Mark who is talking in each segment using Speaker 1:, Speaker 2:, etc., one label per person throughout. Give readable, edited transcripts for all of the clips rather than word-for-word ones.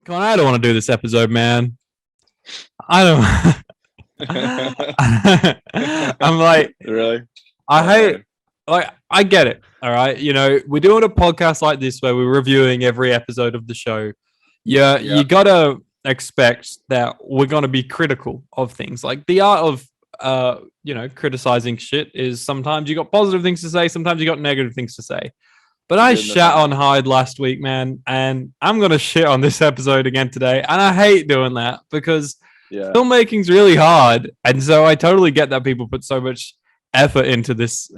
Speaker 1: Conor, I don't want to do this episode, man. I don't. I'm like,
Speaker 2: Really?
Speaker 1: I
Speaker 2: Oh,
Speaker 1: hate.
Speaker 2: no.
Speaker 1: Like, I get it. All right, we're doing a podcast like this where we're reviewing every episode of the show. Yeah,
Speaker 2: Yeah.
Speaker 1: you gotta expect that we're gonna be critical of things. Like the art of criticizing shit is sometimes you got positive things to say, sometimes you got negative things to say. But I
Speaker 2: Goodness,
Speaker 1: shat on Hyde last week, man, and I'm gonna shit on this episode again today. And I hate doing that because
Speaker 2: Yeah.
Speaker 1: filmmaking's really hard, and so I totally get that people put so much effort into this.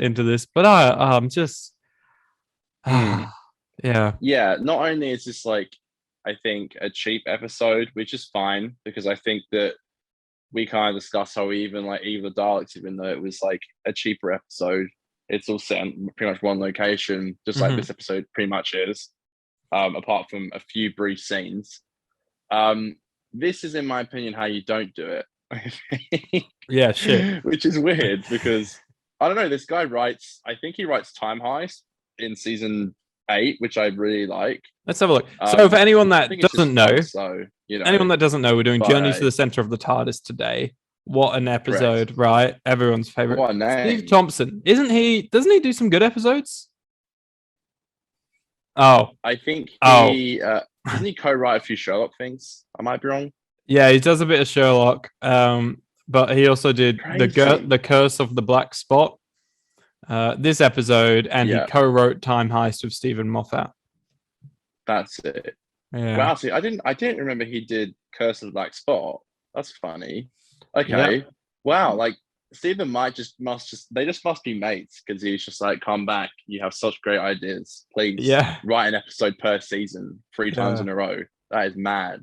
Speaker 1: But I'm just,
Speaker 2: Mm.
Speaker 1: yeah,
Speaker 2: Yeah. Not only is this like, I think, a cheap episode, which is fine because I think that we kind of discussed how even like Evil Daleks, even though it was like a cheaper episode, it's all set in pretty much one location, just like this episode pretty much is, apart from a few brief scenes. This is, in my opinion, how you don't do it.
Speaker 1: yeah, shit.
Speaker 2: Which is weird because I don't know. This guy writes. I think he writes Time Heist in season 8, which I really like.
Speaker 1: Let's have a look. So, for anyone
Speaker 2: I
Speaker 1: that
Speaker 2: think it's
Speaker 1: doesn't
Speaker 2: just
Speaker 1: know,
Speaker 2: fun, so
Speaker 1: anyone that doesn't know, we're doing
Speaker 2: but,
Speaker 1: Journey to the Center of the TARDIS today. What an episode,
Speaker 2: correct.
Speaker 1: right? Everyone's favorite.
Speaker 2: What a name.
Speaker 1: Steve Thompson, isn't he? Doesn't he do some good episodes? Oh,
Speaker 2: I think he doesn't he co-write a few Sherlock things? I might be wrong.
Speaker 1: yeah, he does a bit of Sherlock. But he also did the Curse of the Black Spot. This episode, and he co-wrote Time Heist with Stephen Moffat.
Speaker 2: That's it.
Speaker 1: Yeah.
Speaker 2: Wow, see, I didn't remember he did Curse of the Black Spot. That's funny. Okay.
Speaker 1: Yeah.
Speaker 2: Wow, like Stephen they just must be mates because he's just like, come back. You have such great ideas. Please write an episode per season 3 times in a row. That is mad.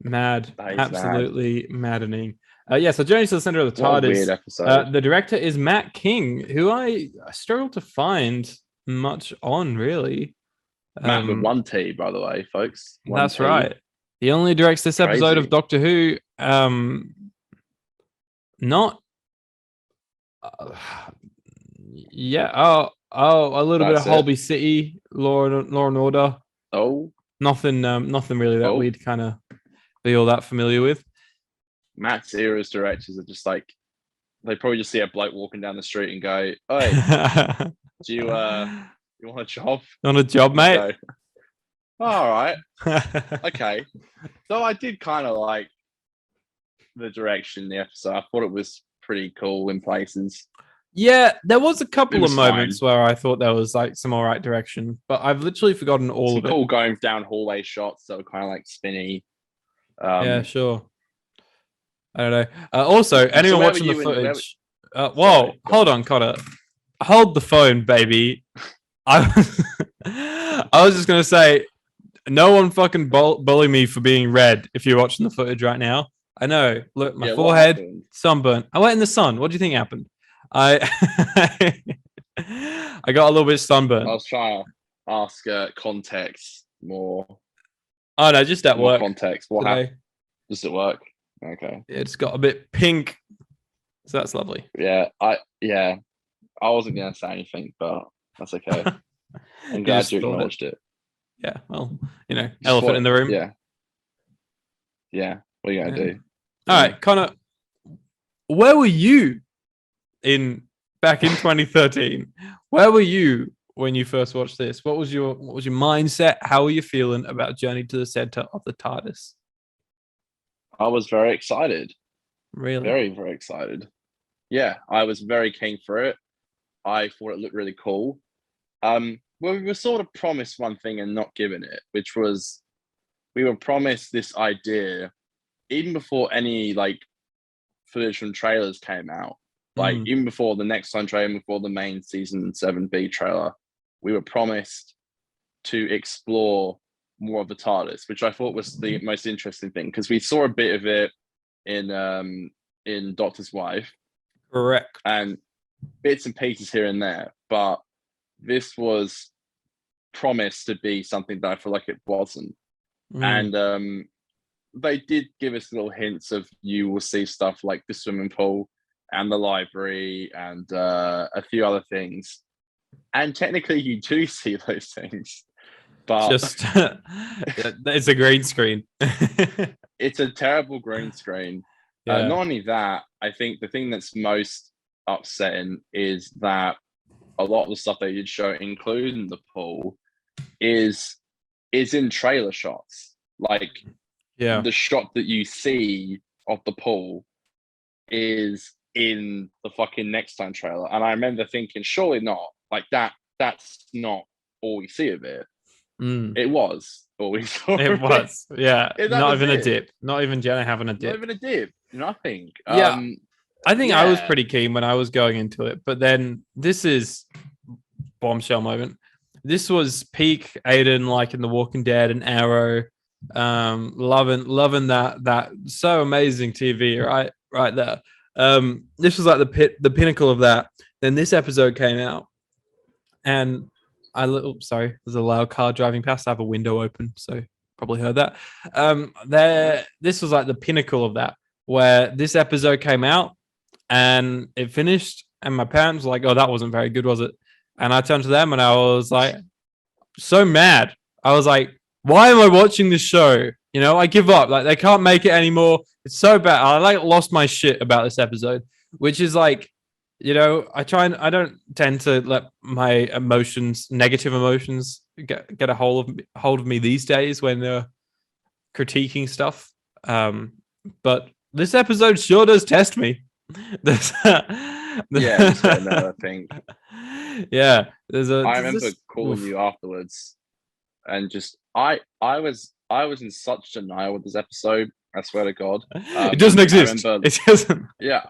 Speaker 1: Mad. Absolutely maddening. So Journey to the Center of the TARDIS.
Speaker 2: Weird episode.
Speaker 1: The director is Matt King, who I struggled to find much on, really.
Speaker 2: Matt with 1 T, by the way, folks.
Speaker 1: That's right. He only directs this episode of Doctor Who. Not. A little bit of Holby City, Law and Order.
Speaker 2: Oh.
Speaker 1: Nothing really that we'd kind of be all that familiar with.
Speaker 2: Matt's era's directors are just like, they probably just see a bloke walking down the street and go, "Hey, do you want a job?
Speaker 1: You want a job, mate?"
Speaker 2: Go, all right. Okay. So I did kind of like the direction in the episode. I thought it was pretty cool in places.
Speaker 1: Yeah, there was a couple of moments where I thought there was like some all right direction, but I've literally forgotten all of it.
Speaker 2: Cool going down hallway shots that were kind of like spinny.
Speaker 1: Yeah, sure. I don't know. Also, anyone watching the footage? Hold on, Conor. Hold the phone, baby. I was just gonna say, no one fucking bully me for being red if you're watching the footage right now. I know. Look, my forehead, sunburn. I went in the sun. What do you think happened? I got a little bit sunburned.
Speaker 2: I was trying to ask context more.
Speaker 1: Oh no, just at work.
Speaker 2: Context. What happened? Just at work. Okay.
Speaker 1: It's got a bit pink, so that's lovely.
Speaker 2: Yeah, I wasn't gonna say anything, but that's okay. I'm glad you acknowledged it.
Speaker 1: Yeah, well, elephant in the room.
Speaker 2: Yeah. What are you gonna do?
Speaker 1: All right, Conor, where were you back in 2013? Where were you when you first watched this? What was your mindset? How were you feeling about Journey to the Center of the TARDIS?
Speaker 2: I was very excited.
Speaker 1: Really?
Speaker 2: Very, very excited. Yeah, I was very keen for it. I thought it looked really cool. Well, we were sort of promised one thing and not given it, which was we were promised this idea even before any like footage from trailers came out. Like even before the next time trailer, before the main season 7B trailer, we were promised to explore more of the TARDIS, which I thought was the most interesting thing because we saw a bit of it in Doctor's Wife,
Speaker 1: correct,
Speaker 2: and bits and pieces here and there. But this was promised to be something that I feel like it wasn't, and they did give us little hints of you will see stuff like the swimming pool and the library and a few other things, and technically you do see those things. But
Speaker 1: just it's a green screen.
Speaker 2: It's a terrible green screen.
Speaker 1: Yeah.
Speaker 2: Not only that, I think the thing that's most upsetting is that a lot of the stuff they did show, including the pool, is in trailer shots. Like the shot that you see of the pool is in the fucking Next Time trailer. And I remember thinking, surely not. Like that's not all we see of it. It was all we saw.
Speaker 1: It was, yeah. Not even
Speaker 2: a
Speaker 1: dip. Not even Jenna having a dip.
Speaker 2: Not even a dip. Nothing.
Speaker 1: Yeah. I think I was pretty keen when I was going into it, but then this is bombshell moment. This was peak Aidan, like in The Walking Dead and Arrow. Loving that so amazing TV, right there. This was like the pinnacle of that. Then this episode came out, and sorry, there's a loud car driving past. I have a window open, so probably heard that. This was like the pinnacle of that, where this episode came out and it finished, and my parents were like, "Oh, that wasn't very good, was it?" And I turned to them and I was like, so mad. I was like, "Why am I watching this show? You know, I give up. Like, they can't make it anymore. It's so bad." I like lost my shit about this episode, which is like, you know, I don't tend to let my negative emotions, get a hold of me these days when they're critiquing stuff. But this episode sure does test me.
Speaker 2: I think.
Speaker 1: Yeah,
Speaker 2: I remember calling you afterwards, and just I was in such denial with this episode. I swear to God,
Speaker 1: it doesn't exist. It doesn't.
Speaker 2: Yeah.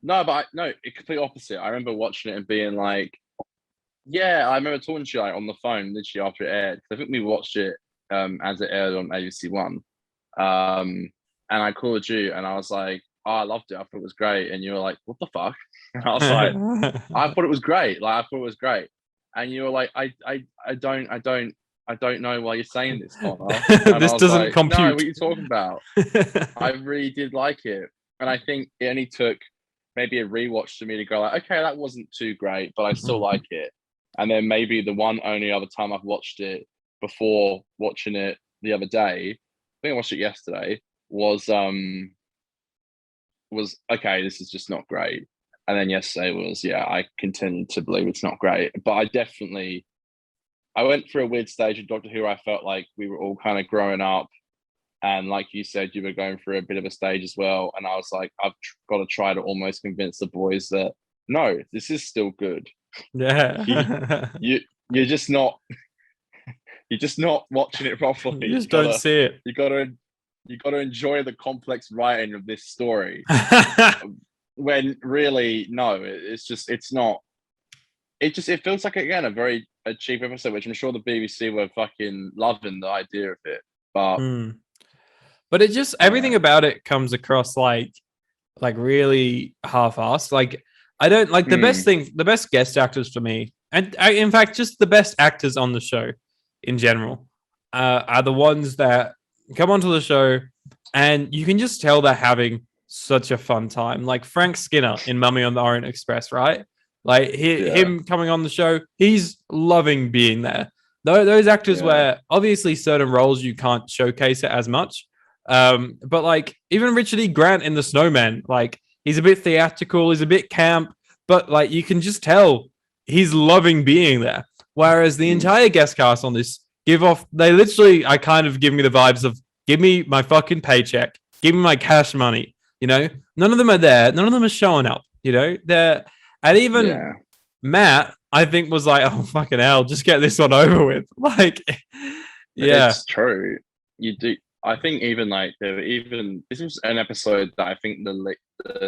Speaker 2: No, but it's complete opposite. I remember watching it and being like, yeah, I remember talking to you like, on the phone literally after it aired. I think we watched it as it aired on ABC One. And I called you and I was like, "Oh, I loved it. I thought it was great." And you were like, "What the fuck?" And I was like, "I thought it was great. Like, I thought it was great." And you were like, I don't know why you're saying this, Conor." And
Speaker 1: this doesn't
Speaker 2: like,
Speaker 1: compute.
Speaker 2: "No, what are you talking about?" I really did like it. And I think it only took maybe a rewatch for me to go like, okay, that wasn't too great, but I still like it. And then maybe the one only other time I've watched it before watching it the other day, I think I watched it yesterday, was okay, this is just not great. And then yesterday was, yeah, I continue to believe it's not great. But I went through a weird stage of Doctor Who. I felt like we were all kind of growing up. And like you said, you were going through a bit of a stage as well. And I was like, I've got to try to almost convince the boys that, no, this is still good.
Speaker 1: Yeah.
Speaker 2: You're just not watching it properly.
Speaker 1: You just don't see it.
Speaker 2: You got to enjoy the complex writing of this story. When really, no, it feels like, again, a cheap episode, which I'm sure the BBC were fucking loving the idea of it.
Speaker 1: But it just, everything about it comes across like really half-assed. Like, I don't like the best guest actors for me, and in fact, just the best actors on the show in general are the ones that come onto the show and you can just tell they're having such a fun time. Like Frank Skinner in Mummy on the Orient Express, right? Like him coming on the show, he's loving being there. Those actors where obviously certain roles you can't showcase it as much. But like even Richard E. Grant in The Snowman, like he's a bit theatrical, he's a bit camp, but like you can just tell he's loving being there. Whereas the entire guest cast on this I kind of give me the vibes of, give me my fucking paycheck, give me my cash money. You know, none of them are there, none of them are showing up. You know, and even Matt, I think, was like, "Oh fucking hell, just get this one over with." Like, yeah,
Speaker 2: it's true. You do. I think even like this was an episode that I think the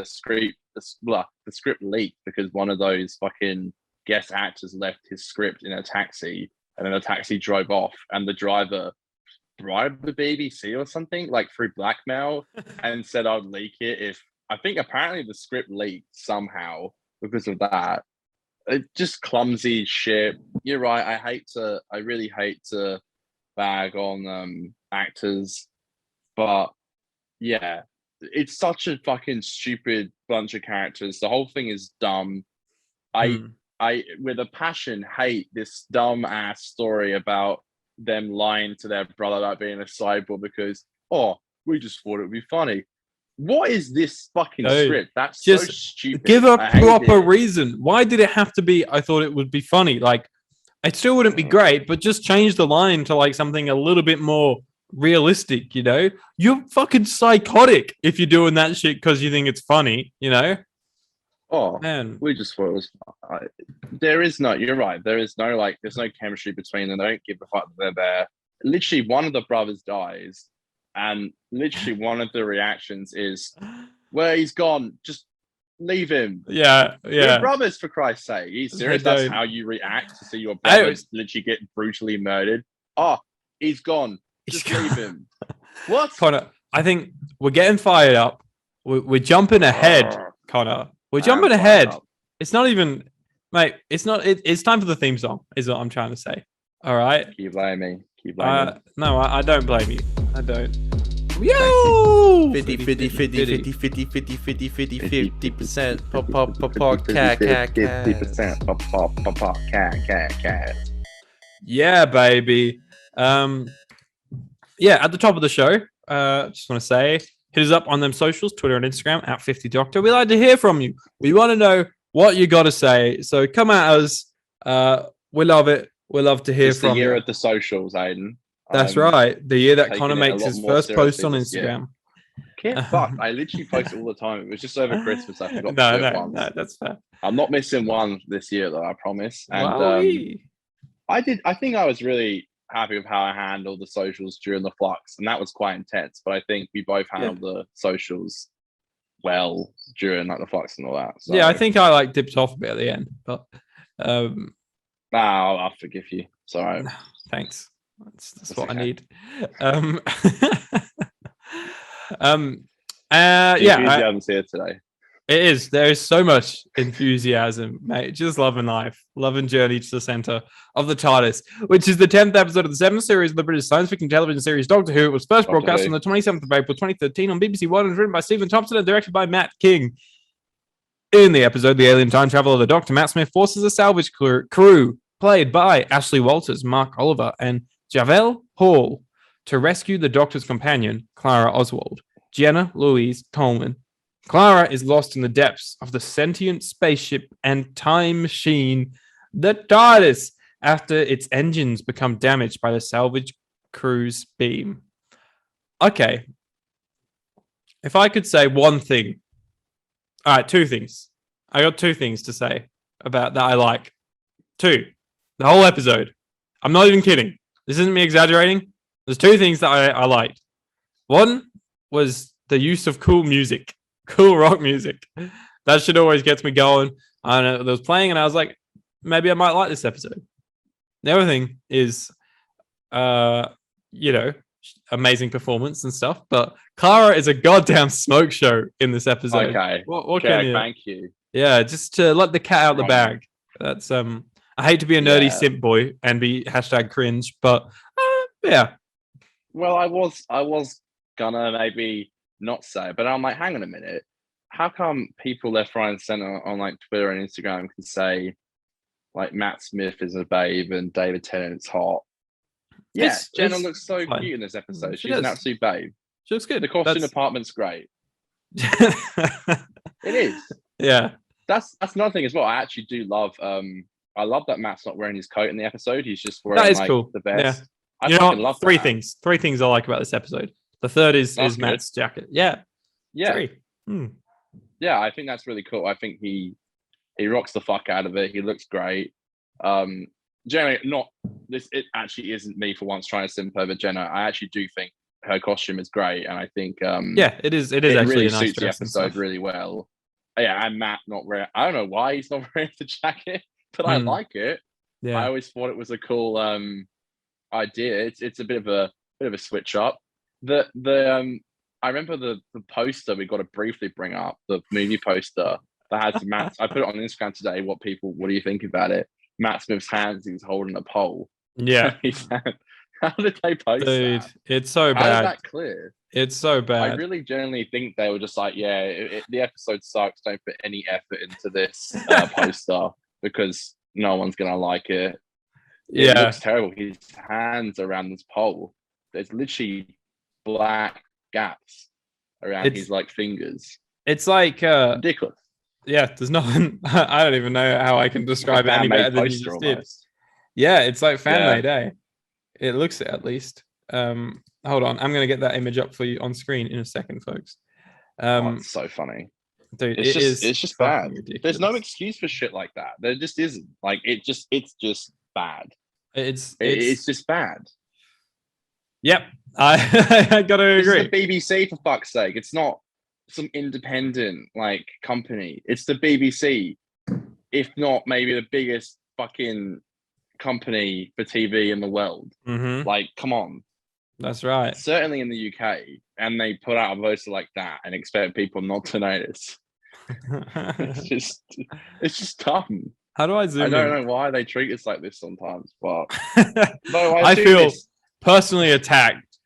Speaker 2: script leaked because one of those fucking guest actors left his script in a taxi, and then the taxi drove off, and the driver bribed the BBC or something, like through blackmail, and said I'd leak it if I think apparently the script leaked somehow because of that. It just clumsy shit. You're right. I really hate to bag on actors, but yeah, it's such a fucking stupid bunch of characters. The whole thing is dumb. I with a passion hate this dumb ass story about them lying to their brother about being a cyborg because we just thought it would be funny. What is this fucking script? That's so stupid.
Speaker 1: Give a proper reason. Why did it have to be? I thought it would be funny. Like, it still wouldn't be great, but just change the line to like something a little bit more realistic. You know, you're fucking psychotic if you're doing that shit because you think it's funny. You know.
Speaker 2: Oh man, we just thought it was. There is no. You're right. There is no like. There's no chemistry between them. They don't give a fuck that they're there. Literally, one of the brothers dies. And literally one of the reactions is, "Where he's gone, just leave him."
Speaker 1: Yeah.
Speaker 2: We're brothers, for Christ's sake. Are you serious? That's how you react to see your brothers literally get brutally murdered? He's gone. Just leave him. What?
Speaker 1: Conor, I think we're getting fired up. We're jumping ahead, Conor. We're jumping ahead. It's not even, mate, it's not, it's time for the theme song, is what I'm trying to say. All right?
Speaker 2: Keep blaming.
Speaker 1: No, I don't blame you. I don't. Yo!
Speaker 3: 50% pop cat.
Speaker 1: Yeah, baby. Yeah, at the top of the show, just want to say, hit us up on them socials, Twitter and Instagram, at 50Doctor. We like to hear from you. We want to know what you got to say. So come at us. We love it. We love to hear from you.
Speaker 2: The year of the socials, Aidan.
Speaker 1: That's right. The year that Conor makes his first post on Instagram.
Speaker 2: Can't fuck. I literally post it all the time. It was just over Christmas. I forgot to do it once.
Speaker 1: No, that's fair.
Speaker 2: I'm not missing one this year, though, I promise. And I think I was really happy with how I handled the socials during the flux, and that was quite intense. But I think we both handled the socials well during like the flux and all that. So.
Speaker 1: Yeah, I think I like dipped off a bit at the end, but
Speaker 2: I'll forgive you. Sorry.
Speaker 1: Thanks. That's what
Speaker 2: okay.
Speaker 1: I need.
Speaker 2: Enthusiasm's here today.
Speaker 1: It is. There is so much enthusiasm, mate. Just loving life, loving journey to the center of the TARDIS, which is the 10th episode of the 7th series of the British science fiction television series Doctor Who. It was first broadcast on the 27th of April 2013 on BBC One and was written by Stephen Thompson and directed by Matt King. In the episode, the alien time traveler, the Doctor, Matt Smith, forces a salvage crew played by Ashley Walters, Mark Oliver, and Javel Hall to rescue the Doctor's companion, Clara Oswald, Jenna Louise Coleman. Clara is lost in the depths of the sentient spaceship and time machine, the TARDIS, after its engines become damaged by the salvage crew's beam. Okay. If I could say one thing. All right, two things. I got two things to say about that I like. Two. The whole episode. I'm not even kidding. This isn't me exaggerating. There's two things that I liked. One was the use of cool music. Cool rock music. That shit always gets me going. And it was playing, and I was like, maybe I might like this episode. The other thing is, amazing performance and stuff. But Clara is a goddamn smoke show in this episode.
Speaker 2: Okay.
Speaker 1: What can you?
Speaker 2: Thank you.
Speaker 1: Yeah, just to let the cat out the bag. That's I hate to be a nerdy simp boy and be #cringe, but yeah.
Speaker 2: Well, I was gonna maybe not say, but I'm like, hang on a minute. How come people left, right, and center on like Twitter and Instagram can say like Matt Smith is a babe and David Tennant's hot? Yeah, Jenna looks so cute in this episode. She's an absolute babe.
Speaker 1: She looks good.
Speaker 2: The costume department's great. It is.
Speaker 1: Yeah.
Speaker 2: That's another thing as well. I actually do love. I love that Matt's not wearing his coat in the episode. He's just wearing
Speaker 1: that is cool.
Speaker 2: The best.
Speaker 1: Yeah. I fucking love three things. Three things I like about this episode. The third is Matt's jacket. Yeah.
Speaker 2: Yeah, I think that's really cool. I think he rocks the fuck out of it. He looks great. Generally, it actually isn't me for once trying to simp over Jenna. I actually do think her costume is great, and I think
Speaker 1: it is actually
Speaker 2: really
Speaker 1: a nice
Speaker 2: suits the episode really well. Yeah, and Matt not wearing. I don't know why he's not wearing the jacket, but I like it. Yeah, I always thought it was a cool idea. It's a bit of a switch up. I remember the poster we got to briefly bring up, the movie poster that has Matt. I put it on Instagram today. What do you think about it? Matt Smith's hands, he's holding a pole.
Speaker 1: Yeah.
Speaker 2: How did they post that?
Speaker 1: It's so bad.
Speaker 2: How is that clear?
Speaker 1: It's so bad.
Speaker 2: I really genuinely think they were just like, the episode sucks. Don't put any effort into this poster because no one's going to like it. It
Speaker 1: Yeah,
Speaker 2: looks terrible. His hands around this pole. There's literally black gaps around his like fingers.
Speaker 1: it's like
Speaker 2: Ridiculous.
Speaker 1: yeah, there's nothing. I don't even know how I can describe it any better than you just did. Yeah, it's like fan made, eh? It looks it at least. Hold on, I'm gonna get that image up for you on screen in a second, folks.
Speaker 2: It's so funny.
Speaker 1: Dude,
Speaker 2: it's just bad.
Speaker 1: Ridiculous.
Speaker 2: There's no excuse for shit like that. There just isn't. Like it's just bad. It's just bad.
Speaker 1: Yep, I gotta agree.
Speaker 2: It's the BBC, for fuck's sake. It's not some independent like company. It's the BBC, if not maybe the biggest fucking company for TV in the world. Like, come on.
Speaker 1: That's right.
Speaker 2: Certainly in the UK, and they put out a poster like that and expect people not to notice. it's just dumb.
Speaker 1: How do I zoom in?
Speaker 2: I don't know why they treat us like this sometimes, but
Speaker 1: no, I feel personally attacked.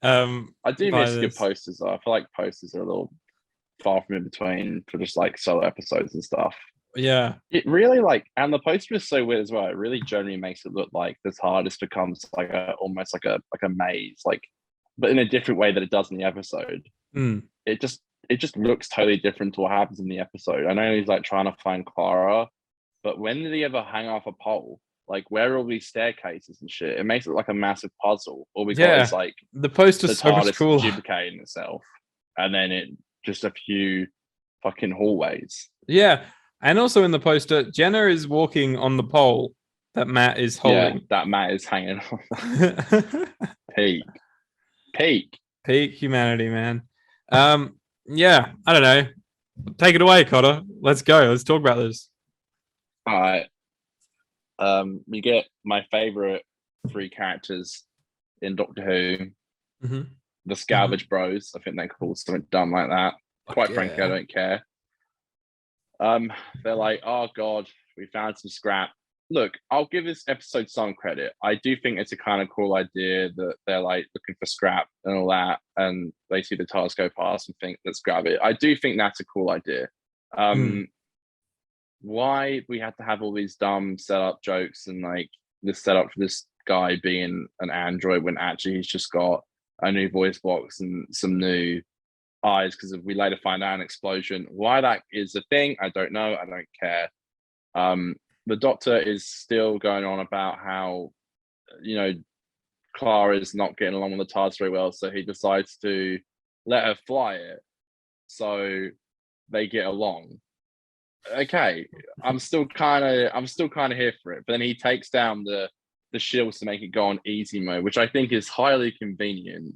Speaker 2: I do miss good posters though. I feel like posters are a little far from in between for just like solo episodes and stuff.
Speaker 1: Yeah,
Speaker 2: it really and the poster is so weird as well. It really generally makes it look like the TARDIS becomes like almost like a maze, like, but in a different way that it does in the episode. It just looks totally different to what happens in the episode. I know he's like trying to find Clara, but when did he ever hang off a pole? Like, where are all these staircases and shit? It makes it look like a massive puzzle. All because like
Speaker 1: the poster's so much cooler,
Speaker 2: duplicating itself, and then it just a few fucking hallways.
Speaker 1: Yeah. And also in the poster, Jenna is walking on the pole that Matt is holding.
Speaker 2: Yeah, that Matt is hanging on. Peak
Speaker 1: humanity, man. Yeah, I don't know. Take it away, Conor. Let's go. Let's talk about this.
Speaker 2: All right. We get my favorite 3 characters in Doctor Who. The Scavenge Bros. I think they're called something dumb like that. Quite frankly, I don't care. They're like, oh god, we found some scrap. Look, I'll give this episode some credit. I do think it's a kind of cool idea that they're like looking for scrap and all that, and they see the TARDIS go past and think, let's grab it. I do think that's a cool idea. Why we had to have all these dumb setup jokes and like this setup for this guy being an android when actually he's just got a new voice box and some new eyes, because if we later find out an explosion, why that is a thing, I don't know. I don't care. The Doctor is still going on about how, you know, Clara is not getting along with the TARDIS very well, so he decides to let her fly it so they get along. Okay, I'm still kind of here for it, but then he takes down the shields to make it go on easy mode, which I think is highly convenient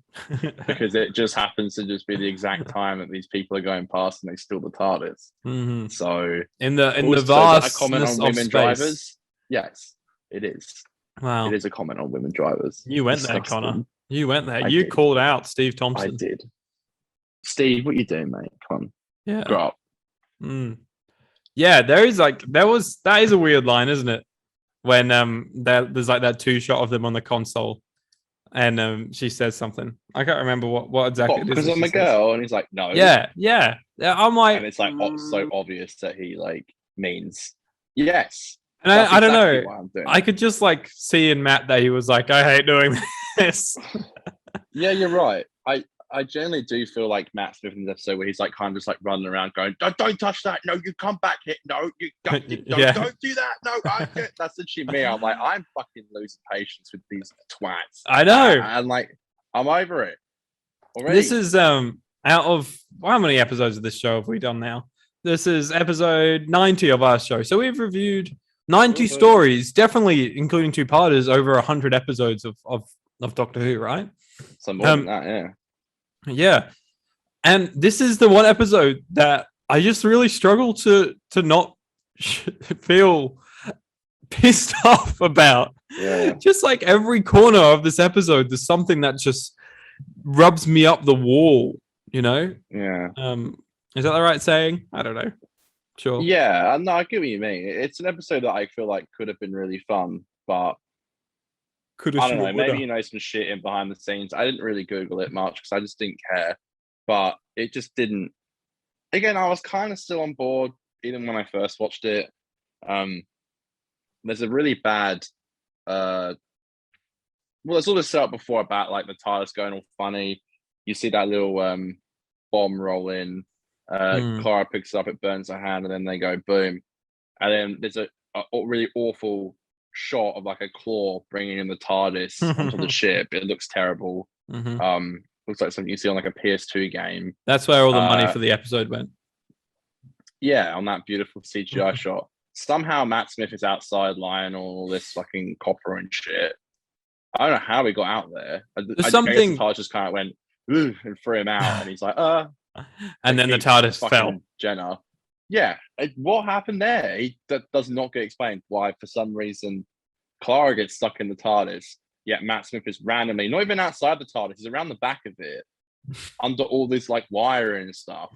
Speaker 2: because it just happens to just be the exact time that these people are going past and they steal the TARDIS. So
Speaker 1: in the vast
Speaker 2: comment on women drivers, yes, it is.
Speaker 1: Wow,
Speaker 2: it is a comment on women drivers.
Speaker 1: You went there, Conor. You went there. You called out Steve Thompson.
Speaker 2: I did. Steve, what you doing, mate? Come on.
Speaker 1: Yeah.
Speaker 2: Grow up.
Speaker 1: Yeah, that is a weird line, isn't it? When there's like that 2 shot of them on the console, and she says something. I can't remember what exactly.
Speaker 2: Because I'm a girl, and he's like, no.
Speaker 1: Yeah. I'm like,
Speaker 2: and it's like so obvious that he like means yes.
Speaker 1: And I don't know. I could just like see in Matt that he was like, I hate doing this.
Speaker 2: Yeah, you're right. I generally do feel like Matt Smith in this episode where he's like kind of just like running around going, don't touch that. No, you come back here. No, you don't do that. No, that's literally me. I'm like, I'm fucking losing patience with these twats.
Speaker 1: I know.
Speaker 2: And like, I'm over it already.
Speaker 1: This is out of how many episodes of this show have we done now? This is episode 90 of our show. So we've reviewed 90 stories, definitely including 2-parters, over 100 episodes of Doctor Who, right?
Speaker 2: So more than that, yeah.
Speaker 1: Yeah. And this is the one episode that I just really struggle to not feel pissed off about.
Speaker 2: Yeah.
Speaker 1: Just like every corner of this episode, there's something that just rubs me up the wall, you know?
Speaker 2: Yeah.
Speaker 1: Is that the right saying? I don't know. Sure.
Speaker 2: Yeah, no, I get what you mean. It's an episode that I feel like could have been really fun, but I don't know, maybe some shit in behind the scenes. I didn't really Google it much because I just didn't care. But it just didn't. Again, I was kind of still on board even when I first watched it. There's a really bad well, it's all this set up before about like the TARDIS going all funny. You see that little bomb roll in. Clara picks it up, it burns her hand, and then they go boom. And then there's a really awful shot of like a claw bringing in the TARDIS onto the ship. It looks terrible. Looks like something you see on like a PS2 game.
Speaker 1: That's where all the money for the episode went.
Speaker 2: Yeah, on that beautiful CGI shot. Somehow Matt Smith is outside lying on all this fucking copper and shit. I don't know how he got out there. I guess the TARDIS just kind of went and threw him out, and he's like,
Speaker 1: and then the TARDIS fell.
Speaker 2: Jenna. Yeah, what happened there? That does not get explained. Why, for some reason, Clara gets stuck in the TARDIS, yet Matt Smith is randomly, not even outside the TARDIS, he's around the back of it, under all this like wiring and stuff.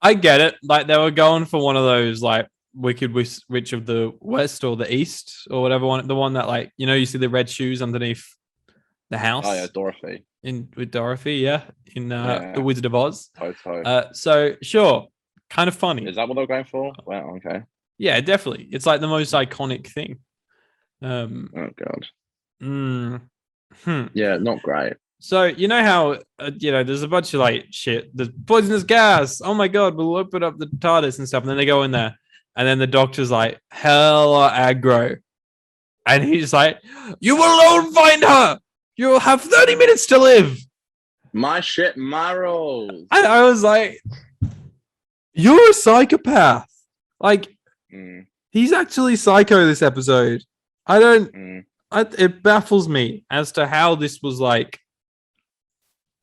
Speaker 1: I get it. Like they were going for one of those like Wicked Witch of the West or the East or whatever one. The one that like you see the red shoes underneath the house.
Speaker 2: Oh yeah, Dorothy.
Speaker 1: With Dorothy, yeah, in the Wizard of Oz.
Speaker 2: Totally.
Speaker 1: So sure, kind of funny.
Speaker 2: Is that what they're going for? Well, okay.
Speaker 1: Yeah, definitely. It's like the most iconic thing.
Speaker 2: Oh god.
Speaker 1: Hmm.
Speaker 2: Yeah, not great.
Speaker 1: So you know how there's a bunch of like shit. There's poisonous gas. Oh my god, we'll open up the TARDIS and stuff, and then they go in there, and then the Doctor's like hella aggro, and he's like, "You alone find her. You'll have 30 minutes to live."
Speaker 2: My shit, my rules.
Speaker 1: And I was like, "You're a psychopath." Like he's actually psycho this episode. I don't. It baffles me as to how this was like.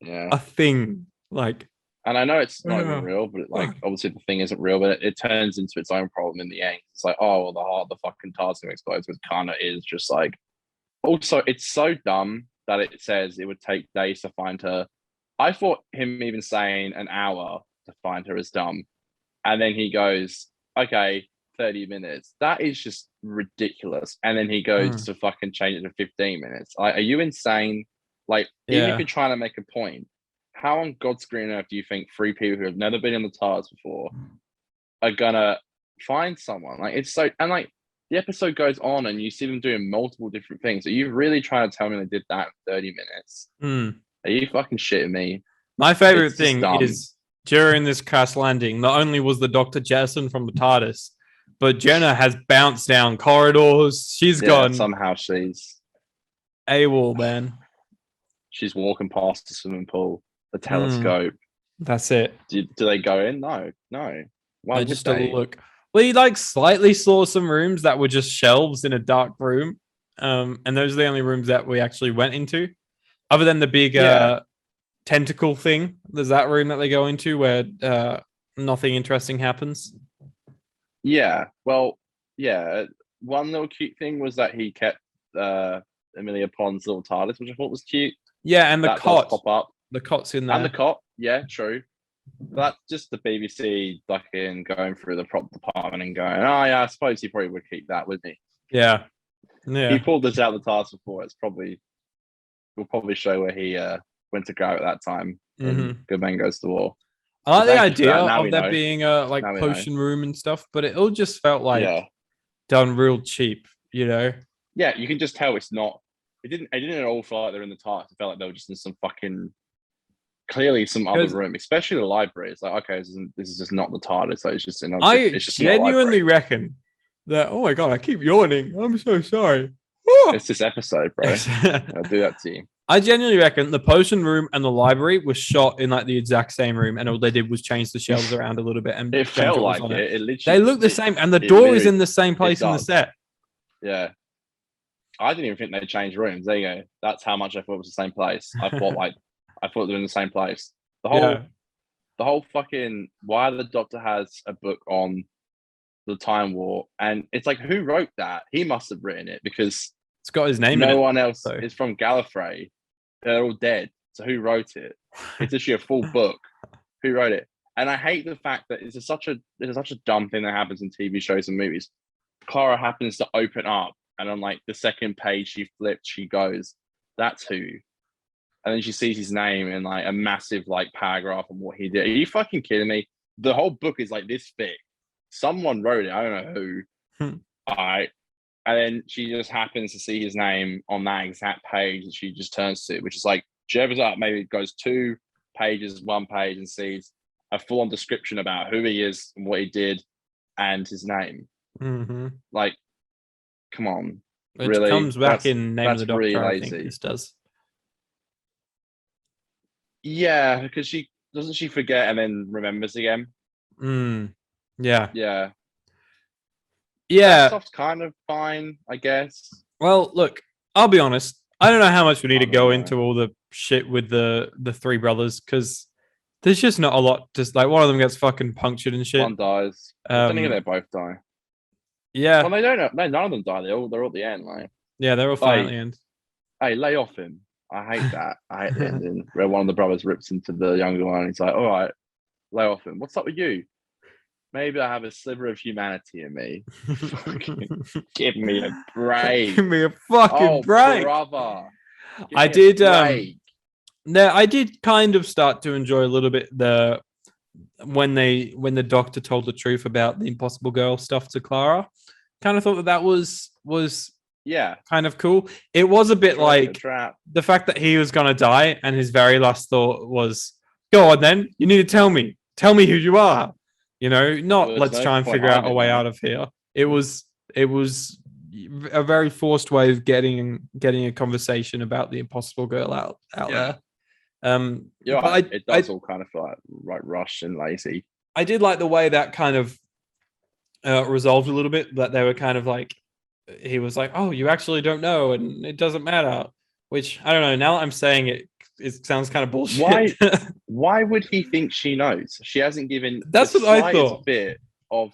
Speaker 2: Yeah,
Speaker 1: a thing like,
Speaker 2: and I know it's not even real, but obviously the thing isn't real, but it turns into its own problem in the end. It's like, oh, well, the fucking TARDIS explodes, with Conor is just like. Also, it's so dumb that it says it would take days to find her. I thought him even saying an hour to find her is dumb, and then he goes, okay, 30 minutes. That is just ridiculous. And then he goes to fucking change it to 15 minutes. Like, are you insane? Like, even if you're trying to make a point, how on God's green earth do you think 3 people who have never been in the TARDIS before are gonna find someone? Like, it's so, and like the episode goes on and you see them doing multiple different things. Are you really trying to tell me they did that in 30 minutes? Are you fucking shitting me?
Speaker 1: My favorite thing is during this crash landing, not only was the Doctor jettisoned from the TARDIS, but Jenna has bounced down corridors. She's gone.
Speaker 2: Somehow she's
Speaker 1: AWOL, man.
Speaker 2: She's walking past the swimming pool, the telescope.
Speaker 1: That's it.
Speaker 2: Do they go in? No. Why would
Speaker 1: just
Speaker 2: they?
Speaker 1: Look. We like slightly saw some rooms that were just shelves in a dark room. And those are the only rooms that we actually went into. Other than the big tentacle thing. There's that room that they go into where nothing interesting happens.
Speaker 2: Yeah. Well, yeah. One little cute thing was that he kept Amelia Pond's little TARDIS, which I thought was cute.
Speaker 1: Yeah, and the cot
Speaker 2: pop up.
Speaker 1: The cot's in there.
Speaker 2: And the cot, yeah, true. That's just the BBC fucking going through the prop department and going, oh yeah, I suppose he probably would keep that, wouldn't he?
Speaker 1: Yeah.
Speaker 2: He pulled this out of the TARDIS before. We'll probably show where he went to grab at that time. Good Man Goes to War.
Speaker 1: I like the idea of there being a like potion room and stuff, but it all just felt like done real cheap,
Speaker 2: Yeah, you can just tell it's not. It didn't at all feel like they're in the TARDIS. It felt like they were just in some fucking, clearly some other room, especially the library. It's like, okay, this is just not the TARDIS. So it's just
Speaker 1: I genuinely reckon that. Oh my god, I keep yawning. I'm so sorry.
Speaker 2: It's this episode, bro. I'll do that to you.
Speaker 1: I genuinely reckon the potion room and the library was shot in like the exact same room, and all they did was change the shelves around a little bit. And
Speaker 2: it felt like it.
Speaker 1: They look the same, and the door is in the same place in the set.
Speaker 2: Yeah. I didn't even think they changed rooms. There you go. That's how much I thought it was the same place. I thought they were in the same place. The whole fucking why the Doctor has a book on the Time War, and it's like, who wrote that? He must have written it because
Speaker 1: it's got his name in it.
Speaker 2: No one else is from Gallifrey. They're all dead. So who wrote it? It's actually a full book. Who wrote it? And I hate the fact that it's such a dumb thing that happens in TV shows and movies. Clara happens to open up, and on like the second page she flipped, she goes, "That's who." And then she sees his name in like a massive like paragraph on what he did. Are you fucking kidding me? The whole book is like this thick. Someone wrote it. I don't know who. All right. And then she just happens to see his name on that exact page that she just turns to, which is like, she opens up, maybe it goes 2 pages, 1 page, and sees a full-on description about who he is and what he did and his name.
Speaker 1: Mm-hmm.
Speaker 2: Like, come on.
Speaker 1: It
Speaker 2: really?
Speaker 1: comes back in Name of the Doctor,
Speaker 2: really
Speaker 1: I
Speaker 2: lazy.
Speaker 1: think this does.
Speaker 2: Yeah, because she forget and then remembers again.
Speaker 1: Yeah.
Speaker 2: Yeah.
Speaker 1: Yeah.
Speaker 2: That stuff's kind of fine, I guess.
Speaker 1: Well, look, I'll be honest. I don't know how much we need to go into all the shit with the 3 brothers, because there's just not a lot. Just like one of them gets fucking punctured and shit.
Speaker 2: One dies. I don't think they both die.
Speaker 1: Yeah.
Speaker 2: Well, they don't know. No, none of them die. They're all at the end, like.
Speaker 1: Yeah, they're all fine at the end.
Speaker 2: Hey, lay off him. I hate that. I hate the ending where one of the brothers rips into the younger one and he's like, all right, lay off him. What's up with you? Maybe I have a sliver of humanity in me. Give me a break.
Speaker 1: Give me a fucking break.
Speaker 2: Brother.
Speaker 1: I did I did kind of start to enjoy a little bit when the Doctor told the truth about the Impossible Girl stuff to Clara. Kind of thought that was kind of cool. It was a bit like the fact that he was gonna die and his very last thought was, go on then, you need to tell me who you are. You know, not let's try and figure out a way out of here. It was a very forced way of getting a conversation about the Impossible Girl out there.
Speaker 2: It does all kind of feel like rushed and lazy.
Speaker 1: I did like the way that kind of resolved a little bit, that they were kind of like, he was like, oh, you actually don't know and it doesn't matter, which I don't know, now that I'm saying it sounds kind of bullshit.
Speaker 2: Why would he think she knows? She hasn't given
Speaker 1: that's what I thought.
Speaker 2: Bit of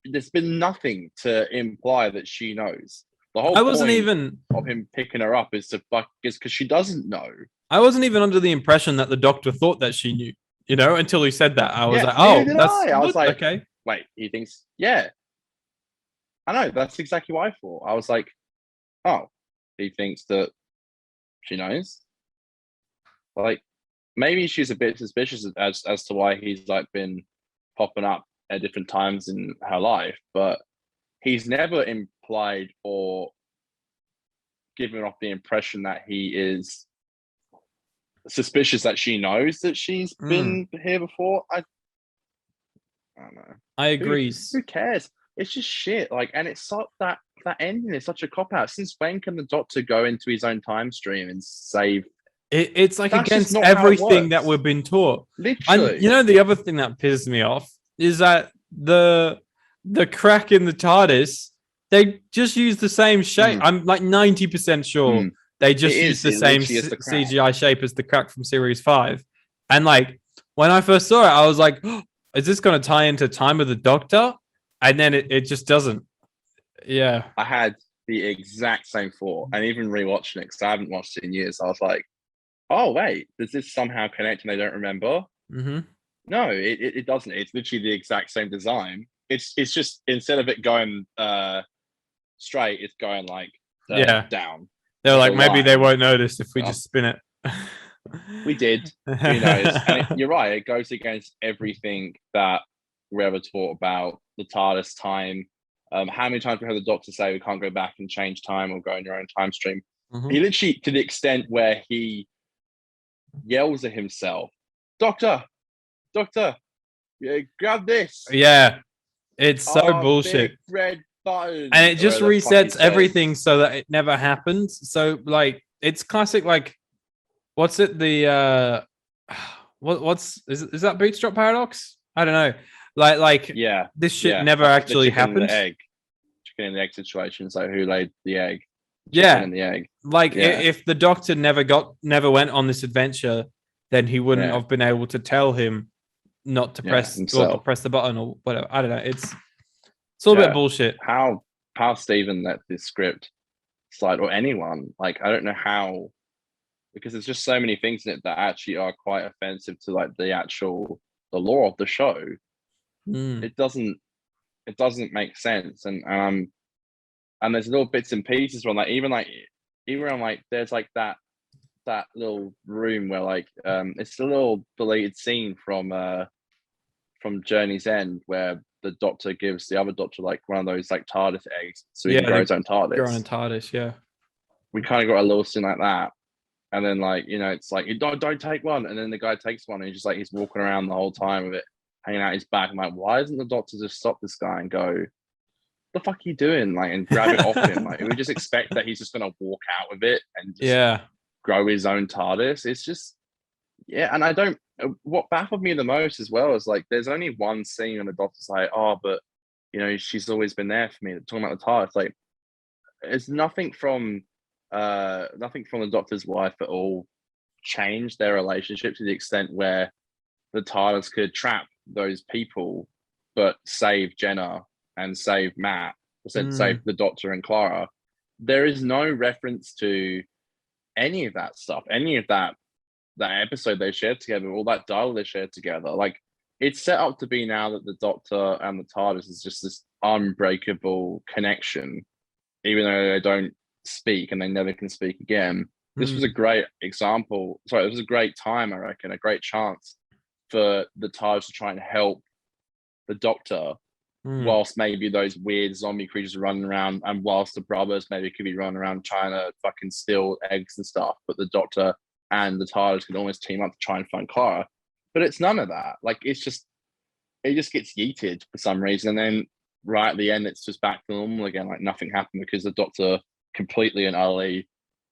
Speaker 2: there's been nothing to imply that she knows. The whole point of him picking her up is because she doesn't know.
Speaker 1: I wasn't even under the impression that the Doctor thought that she knew, you know, until he said that. I was like, oh,
Speaker 2: I was like,
Speaker 1: okay.
Speaker 2: Wait, he thinks, yeah. I know, that's exactly what I thought. I was like, oh, he thinks that she knows. Like, maybe she's a bit suspicious as to why he's like been popping up at different times in her life, but he's never implied or given off the impression that he is suspicious that she knows that she's been here before. I don't know.
Speaker 1: I agree.
Speaker 2: Who cares? It's just shit. Like, and it's so that ending is such a cop out. Since when can the Doctor go into his own time stream and save?
Speaker 1: It's like against everything that we've been taught.
Speaker 2: Literally.
Speaker 1: And you know, the other thing that pisses me off is that the crack in the TARDIS, they just use the same shape. I'm like 90% sure they just use the same CGI shape as the crack from series 5. And like when I first saw it, I was like, oh, is this going to tie into Time of the Doctor? And then it just doesn't. Yeah.
Speaker 2: I had the exact same thought, and even rewatching it because I haven't watched it in years. I was like, oh wait, does this somehow connect and they don't remember? No, it doesn't. It's literally the exact same design. It's just instead of it going straight, it's going like down.
Speaker 1: They're like, maybe they won't notice if we just spin it.
Speaker 2: We did. Who knows? And you're right. It goes against everything that we ever taught about the TARDIS time. How many times we heard the Doctor say we can't go back and change time or go in your own time stream? He literally, to the extent where he yells at himself, Doctor, grab this.
Speaker 1: Yeah, it's so bullshit.
Speaker 2: Big red button.
Speaker 1: And it just resets everything so that it never happens. So like, it's classic. Like, what's it? The is that Bootstrap paradox? I don't know. Like this shit never actually happened.
Speaker 2: Chicken and the egg situation. So who laid the egg?
Speaker 1: Chicken
Speaker 2: and the egg.
Speaker 1: Like if the Doctor never went on this adventure, then he wouldn't have been able to tell him not to press the button or whatever. I don't know. It's all a bit bullshit.
Speaker 2: How Stephen let this script slide, or anyone, like I don't know how, because there's just so many things in it that actually are quite offensive to like the lore of the show. It doesn't make sense, and there's little bits and pieces from like even around like there's like that little room where like it's a little deleted scene from Journey's End where the Doctor gives the other Doctor like one of those like TARDIS eggs, so he can grow his own TARDIS.
Speaker 1: Grow on a TARDIS, yeah.
Speaker 2: We kind of got a little scene like that, and then like it's like you don't take one, and then the guy takes one, and he's just like he's walking around the whole time with it hanging out his back. I'm like, why doesn't the Doctor just stop this guy and go, the fuck are you doing? Like, and grab it off him. Like, we just expect that he's just gonna walk out with it and just grow his own TARDIS. It's just, and I don't. What baffled me the most as well is like, there's only one scene and the Doctor's like, oh, but she's always been there for me. Talking about the TARDIS, like, it's nothing from the Doctor's wife at all changed their relationship to the extent where the TARDIS could trap those people, but save Jenna and save Matt, save the Doctor and Clara. There is no reference to any of that stuff, any of that episode they shared together, all that dialogue they shared together. Like, it's set up to be now that the Doctor and the TARDIS is just this unbreakable connection, even though they don't speak and they never can speak again. This was a great example. Sorry, it was a great time, I reckon, a great chance for the TARDIS to try and help the Doctor, whilst maybe those weird zombie creatures are running around, and whilst the brothers maybe could be running around trying to fucking steal eggs and stuff, but the Doctor and the TARDIS could almost team up to try and find Clara. But it's none of that. Like, it just gets yeeted for some reason, and then right at the end, it's just back to normal again. Like, nothing happened because the Doctor completely and utterly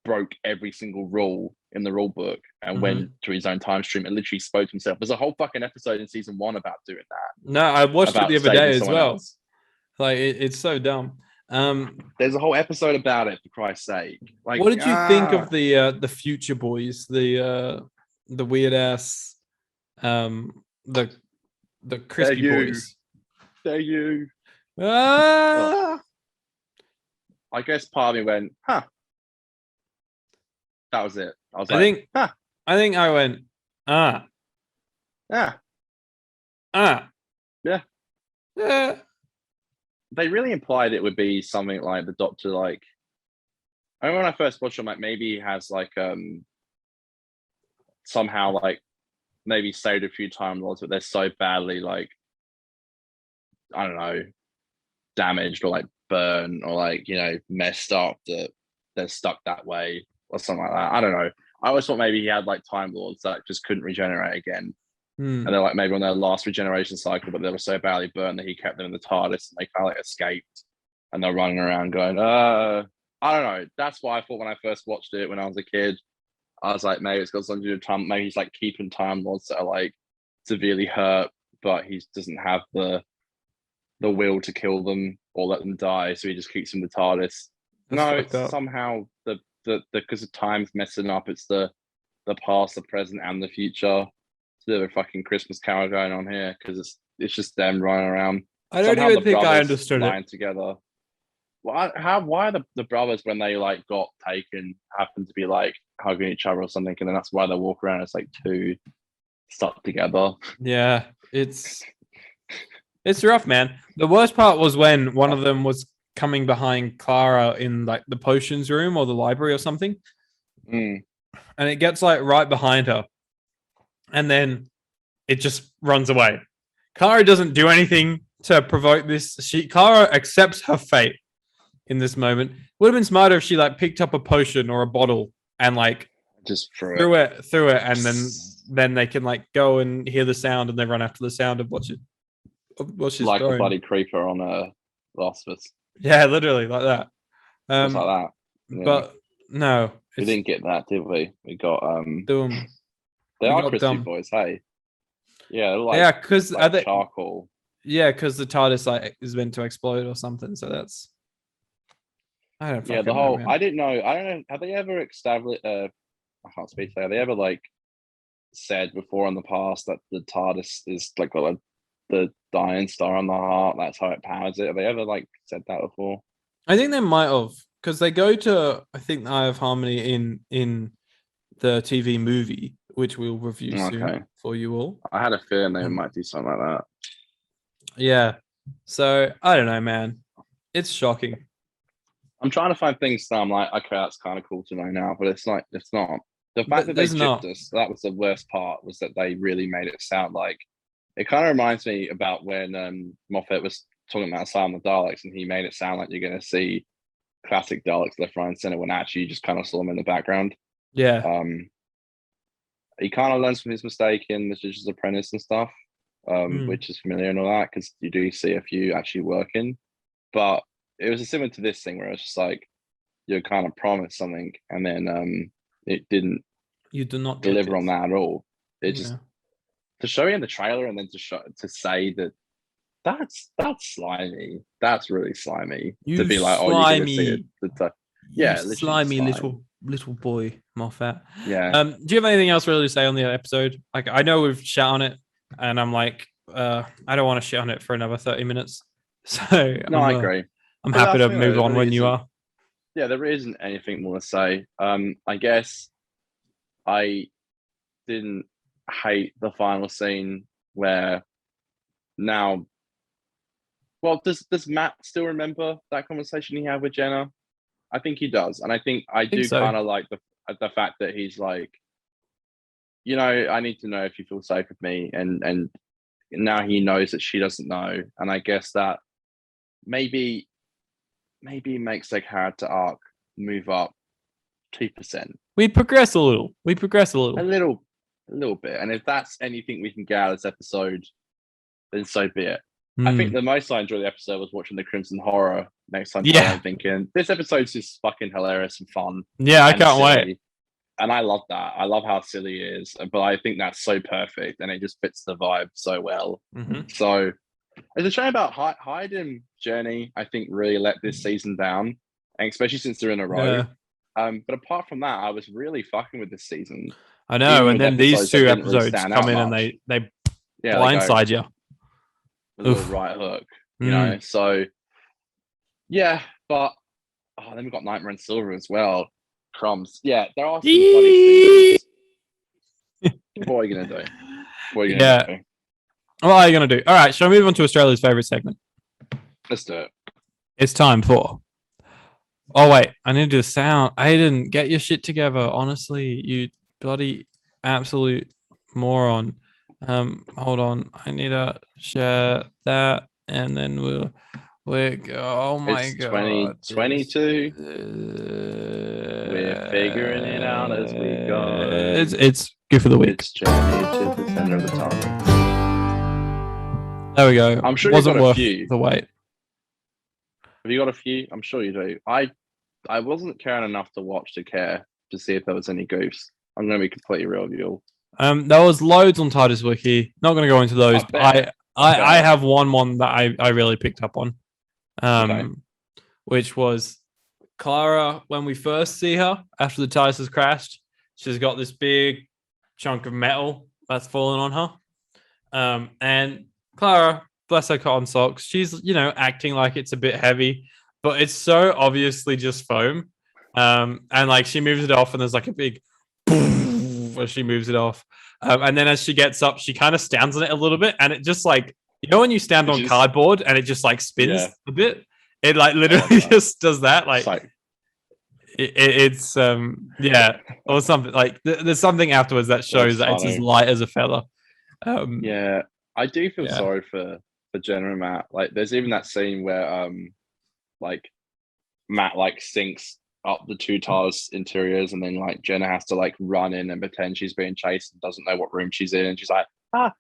Speaker 2: broke every single rule in the rule book and went to his own time stream and literally spoke to himself. There's a whole fucking episode in season 1 about doing that.
Speaker 1: No, I watched it the other day as well. Else. Like, it's so dumb.
Speaker 2: There's a whole episode about it, for Christ's sake. Like,
Speaker 1: what did you think of the Future Boys, the weird ass, the crispy boys?
Speaker 2: They're you.
Speaker 1: Ah!
Speaker 2: I guess part of me went, huh. That was it. I was like,
Speaker 1: I think I went,
Speaker 2: yeah.
Speaker 1: Yeah.
Speaker 2: They really implied it would be something like the Doctor, like, I remember when I first watched him, like, maybe he has like somehow like maybe saved a few Time Lords, but they're so badly like, I don't know, damaged or like burned or like messed up that they're stuck that way or something like that. I don't know. I always thought maybe he had like Time Lords that just couldn't regenerate again. And they're like maybe on their last regeneration cycle, but they were so badly burned that he kept them in the TARDIS and they kind of like escaped and they're running around going, I don't know. That's what I thought when I first watched it when I was a kid. I was like, maybe it's got something to do with time. Maybe he's like keeping Time Lords that are like severely hurt, but he doesn't have the will to kill them or let them die, so he just keeps them in the TARDIS. No, it's somehow because the time's messing up. It's the past, the present, and the future. It's a fucking Christmas Carol going on here because it's just them running around.
Speaker 1: I don't even think I understood it.
Speaker 2: Together. Why are the brothers, when they like got taken, happen to be like hugging each other or something, and then that's why they walk around as like two stuck together?
Speaker 1: Yeah, it's rough, man. The worst part was when one of them was coming behind Clara in like the potions room or the library or something, and it gets like right behind her, and then it just runs away. Clara doesn't do anything to provoke this. Clara accepts her fate in this moment. Would have been smarter if she like picked up a potion or a bottle and like
Speaker 2: just
Speaker 1: threw it, and then they can like go and hear the sound and they run after the sound of what she's
Speaker 2: like
Speaker 1: throwing.
Speaker 2: A bloody creeper on Last of Us.
Speaker 1: Yeah, literally like that.
Speaker 2: Just like that. Yeah.
Speaker 1: But no,
Speaker 2: we didn't get that, did we? We got
Speaker 1: Doom.
Speaker 2: They are crispy boys, hey. Yeah, like,
Speaker 1: yeah, because
Speaker 2: like charcoal.
Speaker 1: Yeah, because the TARDIS like is meant to explode or something. So that's I don't.
Speaker 2: Yeah, the whole. Know, I didn't know. I don't know. Have they ever established? I can't speak. Have they ever like said before in the past that the TARDIS is like got the Dying Star on the heart? That's how it powers it. Have they ever like said that before?
Speaker 1: I think they might have, because they go to I think the Eye of Harmony in the TV movie, which we'll review soon for you all.
Speaker 2: I had a feeling they might do something like that.
Speaker 1: Yeah. So I don't know, man. It's shocking.
Speaker 2: I'm trying to find things that I'm like, okay, that's kind of cool to know now, but it's not. The fact that they gypped us, that was the worst part, was that they really made it sound like It kind of reminds me about when Moffat was talking about Silent of the Daleks, and he made it sound like you're going to see classic Daleks left, right, and center when actually you just kind of saw them in the background.
Speaker 1: Yeah.
Speaker 2: He kind of learns from his mistake in The Magician's Apprentice and stuff, which is familiar and all that, because you do see a few actually working. But it was similar to this thing where it's just like you're kind of promised something and then it didn't.
Speaker 1: You do not
Speaker 2: deliver on that at all. It just
Speaker 1: Yeah.
Speaker 2: to show you in the trailer and then to say that that's slimy. That's really slimy.
Speaker 1: You
Speaker 2: to be like, oh, you're gonna see it. Yeah,
Speaker 1: You
Speaker 2: literally
Speaker 1: slimy
Speaker 2: slime.
Speaker 1: little boy, Moffat.
Speaker 2: Yeah.
Speaker 1: Do you have anything else really to say on the episode? Like, I know we've shit on it, and I'm like, I don't want to shit on it for another 30 minutes. So
Speaker 2: No, I agree.
Speaker 1: I'm
Speaker 2: But
Speaker 1: happy to
Speaker 2: that's,
Speaker 1: move
Speaker 2: there
Speaker 1: on when you
Speaker 2: isn't-
Speaker 1: are.
Speaker 2: Yeah, there isn't anything more to say. I guess I didn't hate the final scene where now. Well, does Matt still remember that conversation he had with Jenna? I think he does, and I think I do
Speaker 1: so.
Speaker 2: kind of like the fact that he's like, you know, I need to know if you feel safe with me, and now he knows that she doesn't know, and I guess that maybe makes their character arc move up 2%.
Speaker 1: We progress a little.
Speaker 2: A little bit, and if that's anything we can get out of this episode, then so be it. I think the most I enjoyed the episode was watching the Crimson Horror next time.
Speaker 1: Yeah.
Speaker 2: I'm thinking this episode's just fucking hilarious and fun.
Speaker 1: Yeah, I
Speaker 2: and
Speaker 1: can't
Speaker 2: silly.
Speaker 1: wait.
Speaker 2: And I love that. I love how silly it is, but I think that's so perfect, and it just fits the vibe so well. So it's a shame about Hayden's journey. I think really let this season down, and especially since they're in a row.
Speaker 1: Yeah.
Speaker 2: But apart from that, I was really fucking with this season.
Speaker 1: I know,
Speaker 2: Even
Speaker 1: and then
Speaker 2: with
Speaker 1: these
Speaker 2: episodes that
Speaker 1: two
Speaker 2: didn't really
Speaker 1: episodes
Speaker 2: stand
Speaker 1: come
Speaker 2: out
Speaker 1: in and
Speaker 2: much.
Speaker 1: they
Speaker 2: Yeah,
Speaker 1: blindside you.
Speaker 2: with a little right hook, you know. So yeah, but then we've got Nightmare and Silver as well. Crumbs. Yeah, there are some funny things. What are you gonna do? What are you gonna do?
Speaker 1: What are you gonna do? All right, shall we move on to Australia's favorite segment?
Speaker 2: Let's do it.
Speaker 1: It's time for. Oh wait, I need to do the sound. Aidan, get your shit together. Honestly, you bloody absolute moron. Hold on. I need to share that, and then we're oh my
Speaker 2: It's
Speaker 1: god.
Speaker 2: 2022. We're figuring it out as we go.
Speaker 1: It's good for the week.
Speaker 2: It's journey to the center of the TARDIS.
Speaker 1: There we go.
Speaker 2: I'm sure
Speaker 1: wasn't
Speaker 2: you've got
Speaker 1: worth
Speaker 2: a few.
Speaker 1: the wait.
Speaker 2: Have you got a few? I'm sure you do. I wasn't caring enough to watch to care to see if there was any goofs. I'm going to be completely real with you.
Speaker 1: There was loads on TARDIS Wiki. Not going to go into those. I have one that I really picked up on, which was Clara. When we first see her after the TARDIS has crashed, she's got this big chunk of metal that's fallen on her. And Clara, bless her cotton socks, she's acting like it's a bit heavy, but it's so obviously just foam. And like she moves it off, and there's like a big as she moves it off. And then as she gets up, she kind of stands on it a little bit, and it just like, when you stand on cardboard and it just like spins a bit, it like literally just does that. Like it's or something like there's something afterwards that shows that it's as light as a feather.
Speaker 2: Yeah, I do feel sorry for Jenna and Matt. Like there's even that scene where like Matt like sinks up the two TARDIS interiors, and then like Jenna has to like run in and pretend she's being chased and doesn't know what room she's in, and she's like I'm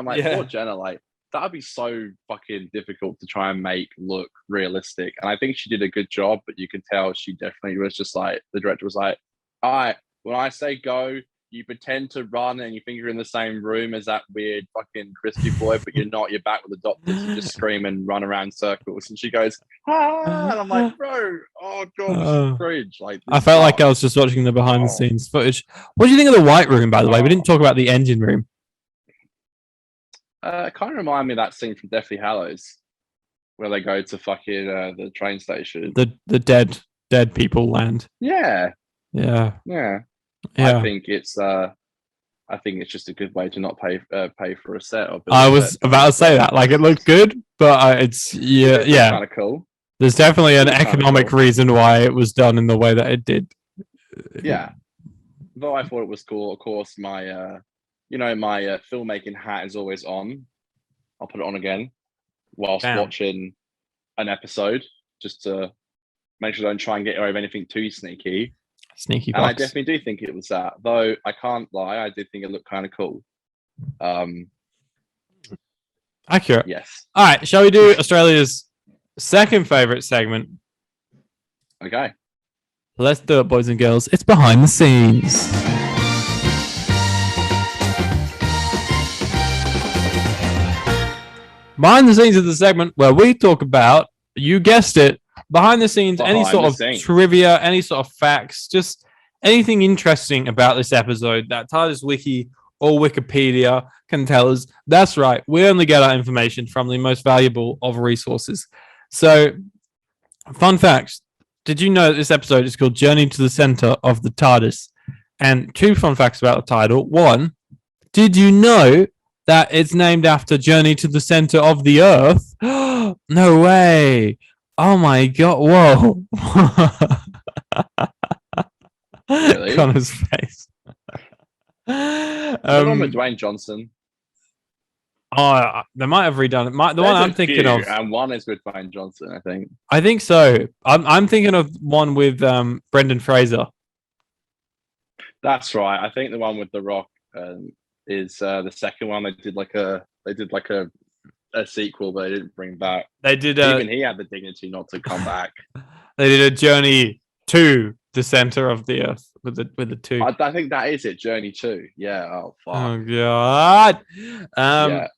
Speaker 2: like, poor Jenna, like that would be so fucking difficult to try and make look realistic. And I think she did a good job, but you could tell she definitely was just like, the director was like, all right, when I say go, you pretend to run and you think you're in the same room as that weird fucking crispy boy, but you're not. You're back with the doctors. You just scream and run around circles. And she goes, and I'm like, bro, oh god, this is cringe. Like,
Speaker 1: I felt like I was just watching the behind the scenes footage. What do you think of the White Room, by the way? We didn't talk about the engine room.
Speaker 2: It kind of reminded me of that scene from Deathly Hallows, where they go to fucking the train station.
Speaker 1: The dead people land.
Speaker 2: Yeah. I think it's just a good way to not pay for a set.
Speaker 1: I was about to say that. Like, it looked good, but it's
Speaker 2: kind of cool.
Speaker 1: There's definitely an economic reason why it was done in the way that it did.
Speaker 2: Yeah. Though I thought it was cool. Of course, my my filmmaking hat is always on. I'll put it on again whilst watching an episode, just to make sure I don't try and get away with anything too sneaky.
Speaker 1: Sneaky
Speaker 2: And I
Speaker 1: box.
Speaker 2: definitely do think it was that, though I can't lie, I did think it looked kind of cool.
Speaker 1: Accurate.
Speaker 2: Yes.
Speaker 1: All right, shall we do Australia's second favorite segment?
Speaker 2: Okay.
Speaker 1: Let's do it, boys and girls. It's behind the scenes. Behind the scenes is the segment where we talk about, you guessed it, behind the scenes, any sort of trivia, any sort of facts, just anything interesting about this episode that TARDIS Wiki or Wikipedia can tell us. That's right. We only get our information from the most valuable of resources. So, fun facts. Did you know that this episode is called Journey to the Center of the TARDIS? And 2 fun facts about the title. 1, did you know that it's named after Journey to the Center of the Earth? No way. Oh my God. Whoa.
Speaker 2: Really?
Speaker 1: Connor's face.
Speaker 2: The one with Dwayne Johnson.
Speaker 1: Oh, they might have redone it. The one I'm thinking of,
Speaker 2: and one is with Dwayne Johnson, I think.
Speaker 1: I think so. I'm thinking of one with Brendan Fraser.
Speaker 2: That's right. I think the one with The Rock is the second one. They did like a sequel, but they didn't bring back.
Speaker 1: They did.
Speaker 2: Even he had the dignity not to come back.
Speaker 1: They did a Journey to the Center of the Earth with the 2.
Speaker 2: I think that is it. Journey 2. Yeah. Oh fuck.
Speaker 1: Oh God.
Speaker 2: Yeah.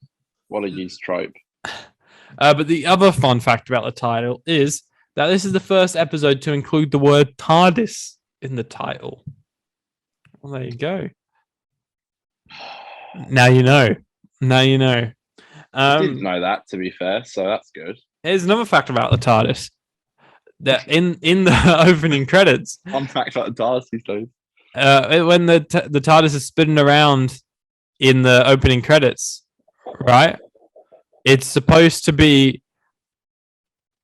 Speaker 2: What a used trope.
Speaker 1: But the other fun fact about the title is that this is the first episode to include the word TARDIS in the title. Well, there you go. Now you know.
Speaker 2: I didn't know that, to be fair, so that's good.
Speaker 1: Here's another fact about the TARDIS. That in the opening credits.
Speaker 2: Fun fact about the TARDIS these days.
Speaker 1: When the TARDIS is spinning around in the opening credits, right? It's supposed to be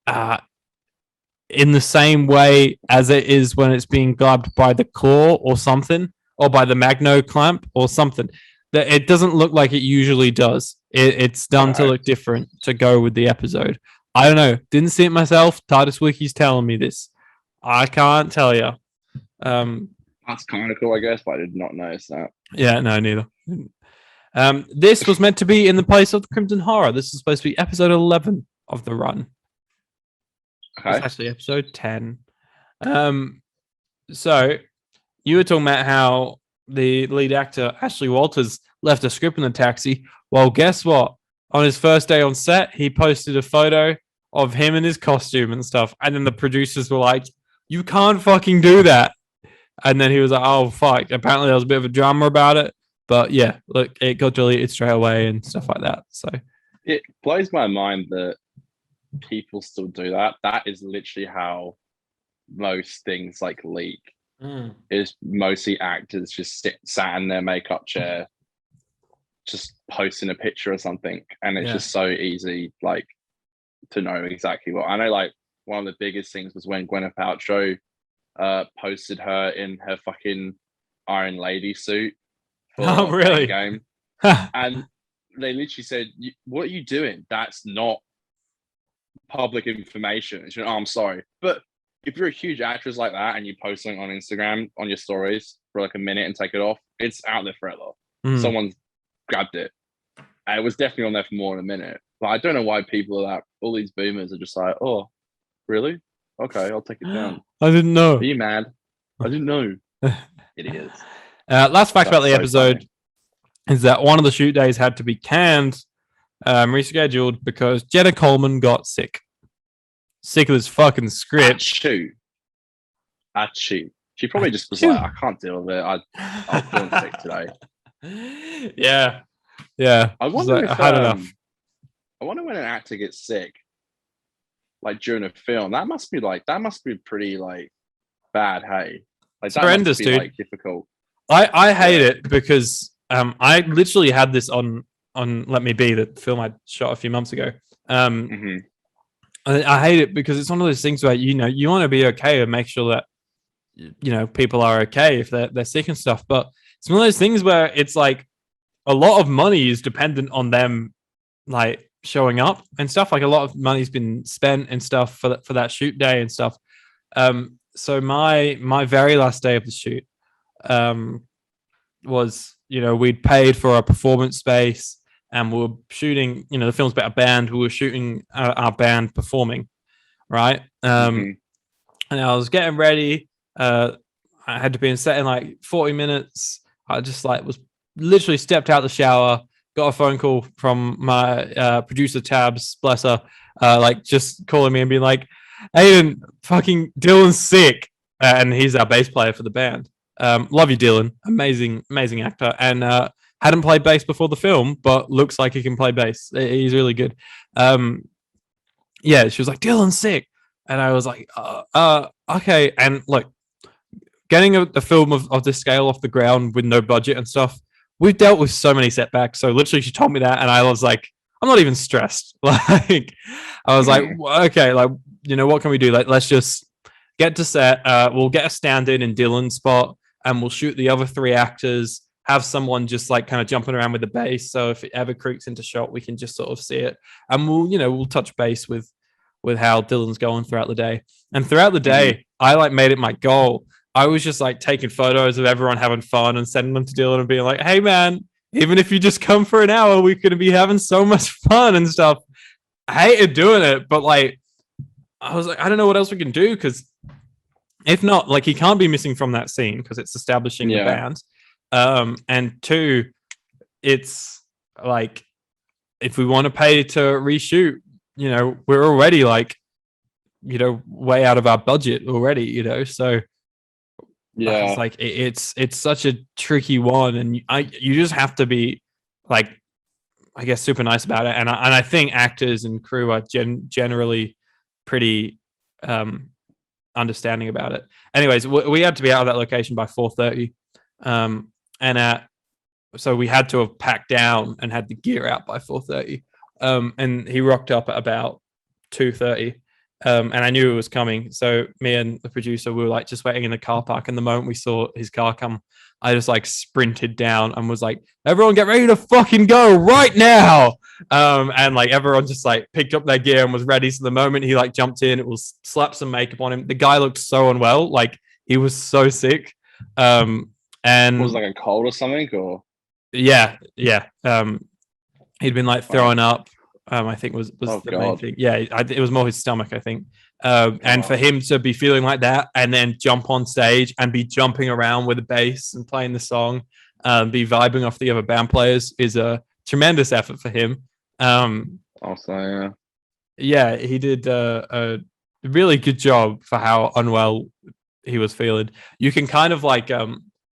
Speaker 1: in the same way as it is when it's being grabbed by the claw or something, or by the magno clamp or something. That it doesn't look like it usually does. It's done to look different to go with the episode. I don't know. Didn't see it myself. TARDIS Wiki's telling me this. I can't tell you.
Speaker 2: That's kind of cool, I guess, but I did not notice that.
Speaker 1: Yeah, no, neither. This was meant to be in the place of the Crimson Horror. This is supposed to be episode 11 of the run.
Speaker 2: Okay.
Speaker 1: It's actually episode 10. So, you were talking about how the lead actor, Ashley Walters, left a script in the taxi. Well, guess what? On his first day on set, he posted a photo of him in his costume and stuff. And then the producers were like, you can't fucking do that. And then he was like, oh, fuck. Apparently, there was a bit of a drama about it. But yeah, look, it got deleted straight away and stuff like that. So
Speaker 2: it blows my mind that people still do that. That is literally how most things like leak. Is mostly actors just sat in their makeup chair, just posting a picture or something, and it's just so easy, like, to know exactly what. I know, like, one of the biggest things was when Gwyneth Paltrow posted her in her fucking Iron Lady suit.
Speaker 1: Oh, really?
Speaker 2: Game, and they literally said, "What are you doing? That's not public information." She went, "Oh, I'm sorry, but." If you're a huge actress like that and you post something on Instagram on your stories for like a minute and take it off, it's out there forever. Someone's grabbed it. And it was definitely on there for more than a minute. But I don't know why people are that. All these boomers are just like, oh, really? Okay, I'll take it down.
Speaker 1: I didn't know.
Speaker 2: Are you mad? I didn't know. It is.
Speaker 1: Last fact about the episode is that one of the shoot days had to be canned, rescheduled because Jenna Coleman got sick. Sick of this fucking script.
Speaker 2: Achoo. She probably just was like, I can't deal with it. I'm feeling sick today.
Speaker 1: Yeah.
Speaker 2: I wonder if
Speaker 1: I had enough.
Speaker 2: I wonder when an actor gets sick, like during a film. That must be pretty like bad. Hey, like that
Speaker 1: horrendous,
Speaker 2: must be,
Speaker 1: dude.
Speaker 2: like, difficult.
Speaker 1: I hate it because I literally had this on Let Me Be, the film I shot a few months ago. I hate it because it's one of those things where, you want to be okay and make sure that, people are okay if they're sick and stuff. But it's one of those things where it's like, a lot of money is dependent on them like showing up and stuff. Like a lot of money's been spent and stuff for that shoot day and stuff. So my very last day of the shoot was, we'd paid for a performance space and we were shooting, the film's about a band. We were shooting our band performing, right? And I was getting ready. I had to be in set in like 40 minutes. I just was literally stepped out the shower, got a phone call from my producer Tabs, bless her, just calling me and being like, Aidan, fucking Dylan's sick. And he's our bass player for the band. Love you, Dylan. Amazing actor. And hadn't played bass before the film, but looks like he can play bass. He's really good. She was like, Dylan's sick. And I was like, okay. And look, getting a film of this scale off the ground with no budget and stuff, we've dealt with so many setbacks. So literally she told me that and I was like, I'm not even stressed. I was like, okay, what can we do? Let's just get to set. We'll get a stand-in Dylan's spot and we'll shoot the other 3 actors, have someone just kind of jumping around with the bass. So if it ever creaks into shot, we can just sort of see it. And we'll touch base with how Dylan's going throughout the day. And throughout the day, I made it my goal. I was just taking photos of everyone having fun and sending them to Dylan and being like, hey man, even if you just come for an hour, we could be having so much fun and stuff. I hated doing it, but I was like, I don't know what else we can do, because if not, he can't be missing from that scene because it's establishing the band. And 2, it's if we want to pay to reshoot, we're already way out of our budget already, so it's such a tricky one, and you just have to be I guess super nice about it. And I think actors and crew are generally pretty understanding about it. Anyways, we had to be out of that location by 4:30, so we had to have packed down and had the gear out by 4:30. And he rocked up at about 2:30. And I knew it was coming. So me and the producer, we were just waiting in the car park. And the moment we saw his car come, I just sprinted down and was like, everyone get ready to fucking go right now. And everyone just picked up their gear and was ready. So the moment he jumped in, it was slapped some makeup on him. The guy looked so unwell. He was so sick. And
Speaker 2: it was a cold or something, or
Speaker 1: yeah. He'd been throwing up. I think was the main thing. Yeah, it was more his stomach, I think. And for him to be feeling like that and then jump on stage and be jumping around with the bass and playing the song, be vibing off the other band players is a tremendous effort for him.
Speaker 2: Also,
Speaker 1: he did a really good job for how unwell he was feeling. You can kind of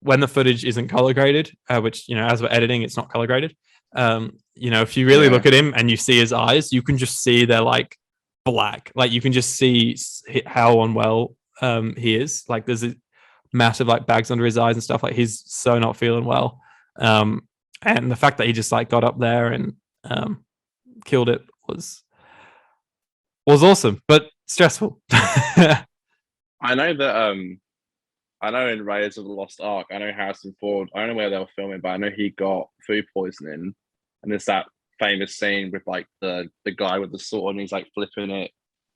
Speaker 1: when the footage isn't color graded, which as we're editing, it's not color graded. If you really look at him and you see his eyes, you can just see they're black. You can just see how unwell he is. There's a massive bags under his eyes and stuff. He's so not feeling well. And the fact that he just got up there and killed it was awesome, but stressful.
Speaker 2: I know that I know in Raiders of the Lost Ark, I know Harrison Ford, I don't know where they were filming, but I know he got food poisoning. And there's that famous scene with the guy with the sword and he's flipping it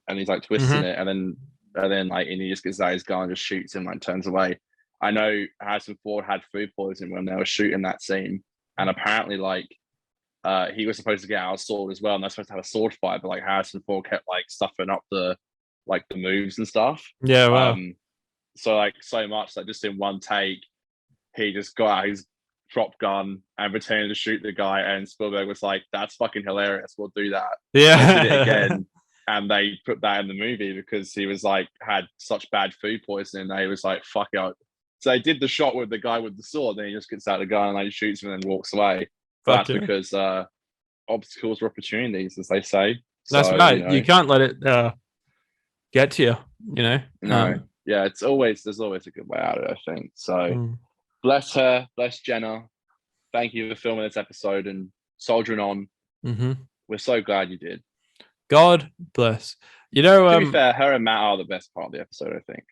Speaker 2: and he's twisting it and he just gets out his gun and just shoots him and turns away. I know Harrison Ford had food poisoning when they were shooting that scene, and apparently he was supposed to get out a sword as well, and they're supposed to have a sword fight, but Harrison Ford kept stuffing up the the moves and stuff.
Speaker 1: Yeah, wow.
Speaker 2: So so much just in one take, he just got out his prop gun and pretended to shoot the guy, and Spielberg was like, "That's fucking hilarious. We'll do that."
Speaker 1: Yeah,
Speaker 2: they did it again, and they put that in the movie because he was had such bad food poisoning. They was "Fuck it." So they did the shot with the guy with the sword, then he just gets out the gun and shoots him and then walks away. But that's because obstacles are opportunities, as they say.
Speaker 1: That's right. You can't let it get to you.
Speaker 2: No. Yeah, there's always a good way out of it, I think. So bless her, bless Jenna. Thank you for filming this episode and soldiering on.
Speaker 1: Mm-hmm.
Speaker 2: We're so glad you did.
Speaker 1: God bless. To
Speaker 2: be fair, her and Matt are the best part of the episode, I think.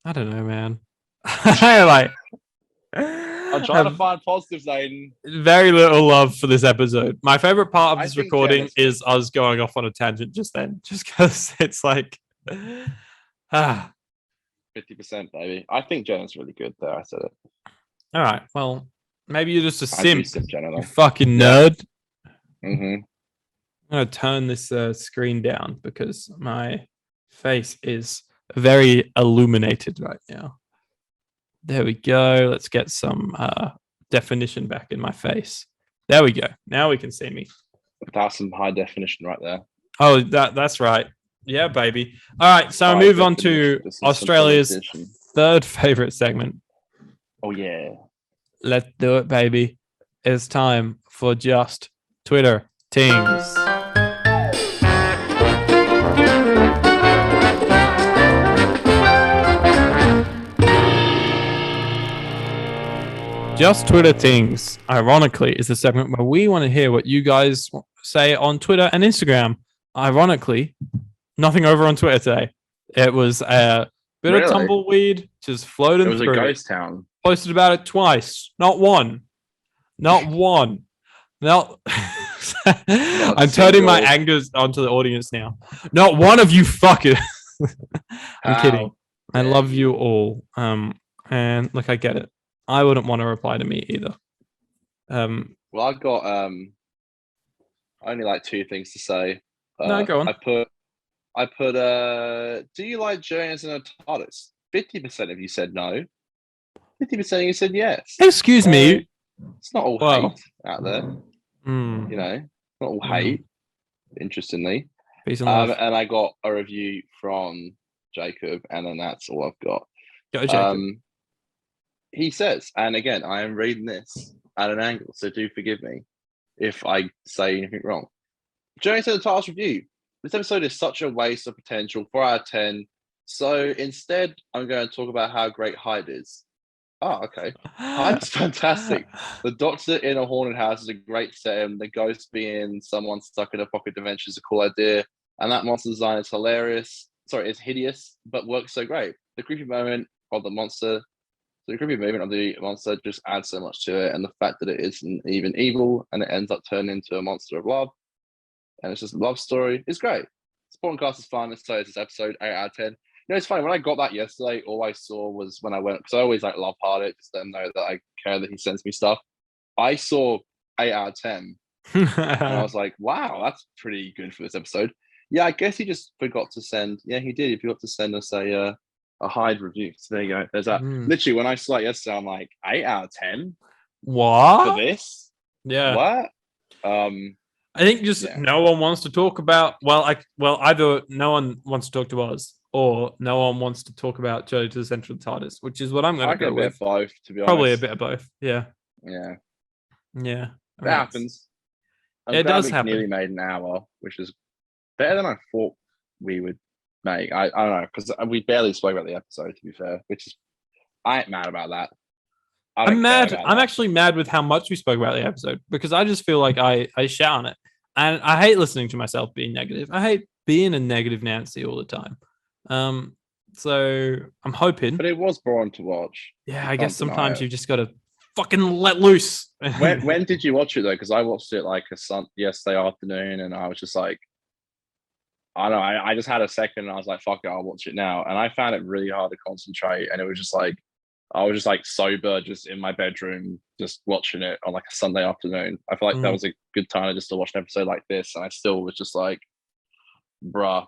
Speaker 1: I don't know, man. I
Speaker 2: I'm trying to find positives, Aidan.
Speaker 1: Very little love for this episode. My favorite part of
Speaker 2: I
Speaker 1: this
Speaker 2: think
Speaker 1: recording
Speaker 2: Jenna's
Speaker 1: is us going off on a tangent just then, just because it's like,
Speaker 2: 50%, baby. I think Jenna's really good there. I said it.
Speaker 1: All right. Well, maybe you're just a
Speaker 2: I do
Speaker 1: simp.
Speaker 2: simp Jenna,
Speaker 1: You
Speaker 2: though.
Speaker 1: fucking
Speaker 2: Yeah.
Speaker 1: nerd.
Speaker 2: Mm-hmm.
Speaker 1: I'm gonna turn this screen down because my face is very illuminated right now. There we go. Let's get some definition back in my face. There we go. Now we can see me.
Speaker 2: That's some high definition right there.
Speaker 1: Oh, that's right. Yeah, baby. All right, so I
Speaker 2: High
Speaker 1: move on to
Speaker 2: definition. This is some
Speaker 1: Australia's
Speaker 2: definition.
Speaker 1: third favorite segment.
Speaker 2: Oh yeah.
Speaker 1: Let's do it, baby. It's time for just Twitter Tings. Just Twitter Things, ironically, is a segment where we want to hear what you guys say on Twitter and Instagram. Ironically, nothing over on Twitter today. It was a bit of tumbleweed, just floating through.
Speaker 2: It was a ghost town.
Speaker 1: Posted about it twice. Not one. Not one. Not. I'm turning my anger onto the audience now. Not one of you fuckers. I'm kidding. I love you all. And look, I get it. I wouldn't want to reply to me either.
Speaker 2: Well, I've got only like two things to say.
Speaker 1: No, go on.
Speaker 2: I put do you like journeys in a TARDIS? 50% of you said no. 50% of you said yes.
Speaker 1: Excuse me.
Speaker 2: It's not all hate out there.
Speaker 1: Mm.
Speaker 2: You know, not all hate. Interestingly.
Speaker 1: Peace and love.
Speaker 2: And I got a review from Jacob, and then that's all I've got.
Speaker 1: Go, Jacob.
Speaker 2: He says, and again, I am reading this at an angle, so do forgive me if I say anything wrong. Journey to the TARDIS review. This episode is such a waste of potential. 4 out of 10. So instead, I'm going to talk about how great Hyde is. Oh, okay. Hyde's fantastic. The Doctor in a haunted house is a great setting. The ghost being someone stuck in a pocket dimension is a cool idea. And that monster design is hilarious. Sorry, it's hideous, but works so great. The creepy moment of the monster just adds so much to it. And the fact that it isn't even evil and it ends up turning into a monster of love. And it's just a love story. It's great. Supporting cast is fun. So it's this episode 8 out of 10. You know, it's funny. When I got that yesterday, all I saw was when I went, because I always like love hard it, just let them know that I care that he sends me stuff. I saw 8 out of 10. And I was like, wow, that's pretty good for this episode. Yeah, I guess he just forgot to send. Yeah, he did. He forgot to send us a Hyde review. So there you go. There's that. Literally, when I saw it yesterday, I'm like, 8 out of 10?
Speaker 1: What?
Speaker 2: For this?
Speaker 1: Yeah.
Speaker 2: What?
Speaker 1: I think just no one wants to talk about. Either no one wants to talk to us, or no one wants to talk about Journey to the Central TARDIS, which is what I'm going to go with.
Speaker 2: Both, to be honest.
Speaker 1: Probably a bit of both. Yeah.
Speaker 2: Yeah.
Speaker 1: Yeah.
Speaker 2: That happens.
Speaker 1: It does happen.
Speaker 2: Nearly made an hour, which is better than I thought we would make. I don't know, because we barely spoke about the episode, to be fair. I ain't mad about that.
Speaker 1: I'm mad. I'm actually mad with how much we spoke about the episode, because I just feel like I shout on it, and I hate listening to myself being negative. I hate being a negative Nancy all the time. So I'm hoping.
Speaker 2: But it was boring to watch.
Speaker 1: Yeah, I guess sometimes you've just got to fucking let loose.
Speaker 2: When did you watch it though? Because I watched it like yesterday afternoon, and I was just like, I don't know. I just had a second, and I was like, fuck it, I'll watch it now. And I found it really hard to concentrate, and it was just like, I was just like sober, just in my bedroom, just watching it on like a Sunday afternoon. I feel like that was a good time just to watch an episode like this, and I still was just like, bruh.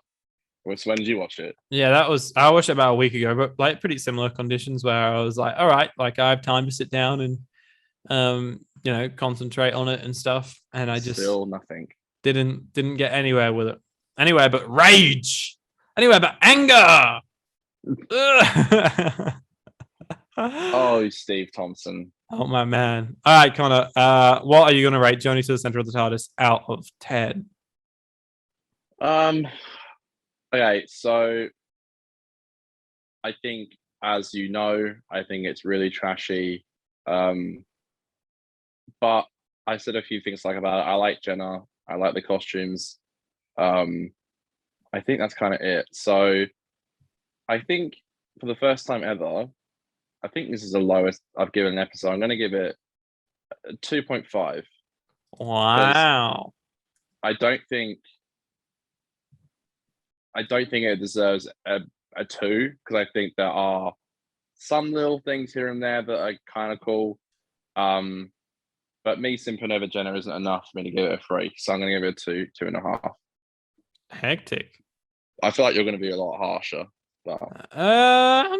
Speaker 2: So when did you watch it?
Speaker 1: Yeah, I watched it about a week ago, but like pretty similar conditions where I was like, all right, like I have time to sit down and concentrate on it and stuff, and I just
Speaker 2: still nothing.
Speaker 1: Didn't get anywhere with it. Anywhere but rage. Anywhere but anger.
Speaker 2: Oh, Steve Thompson.
Speaker 1: Oh my man. All right, Connor. What are you going to rate Journey to the Center of the TARDIS out of 10?
Speaker 2: Okay, so I think, as you know, I think it's really trashy. But I said a few things like about it. I like Jenna. I like the costumes. I think that's kind of it. So I think for the first time ever, I think this is the lowest I've given an episode. I'm going to give it a 2.5.
Speaker 1: Wow.
Speaker 2: I don't think it deserves a 2 because I think there are some little things here and there that are kind of cool. But me, Supernova Jenna isn't enough for me to give it a 3. So I'm going to give it a 2.5.
Speaker 1: Hectic.
Speaker 2: I feel like you're going to be a lot harsher. But
Speaker 1: I'm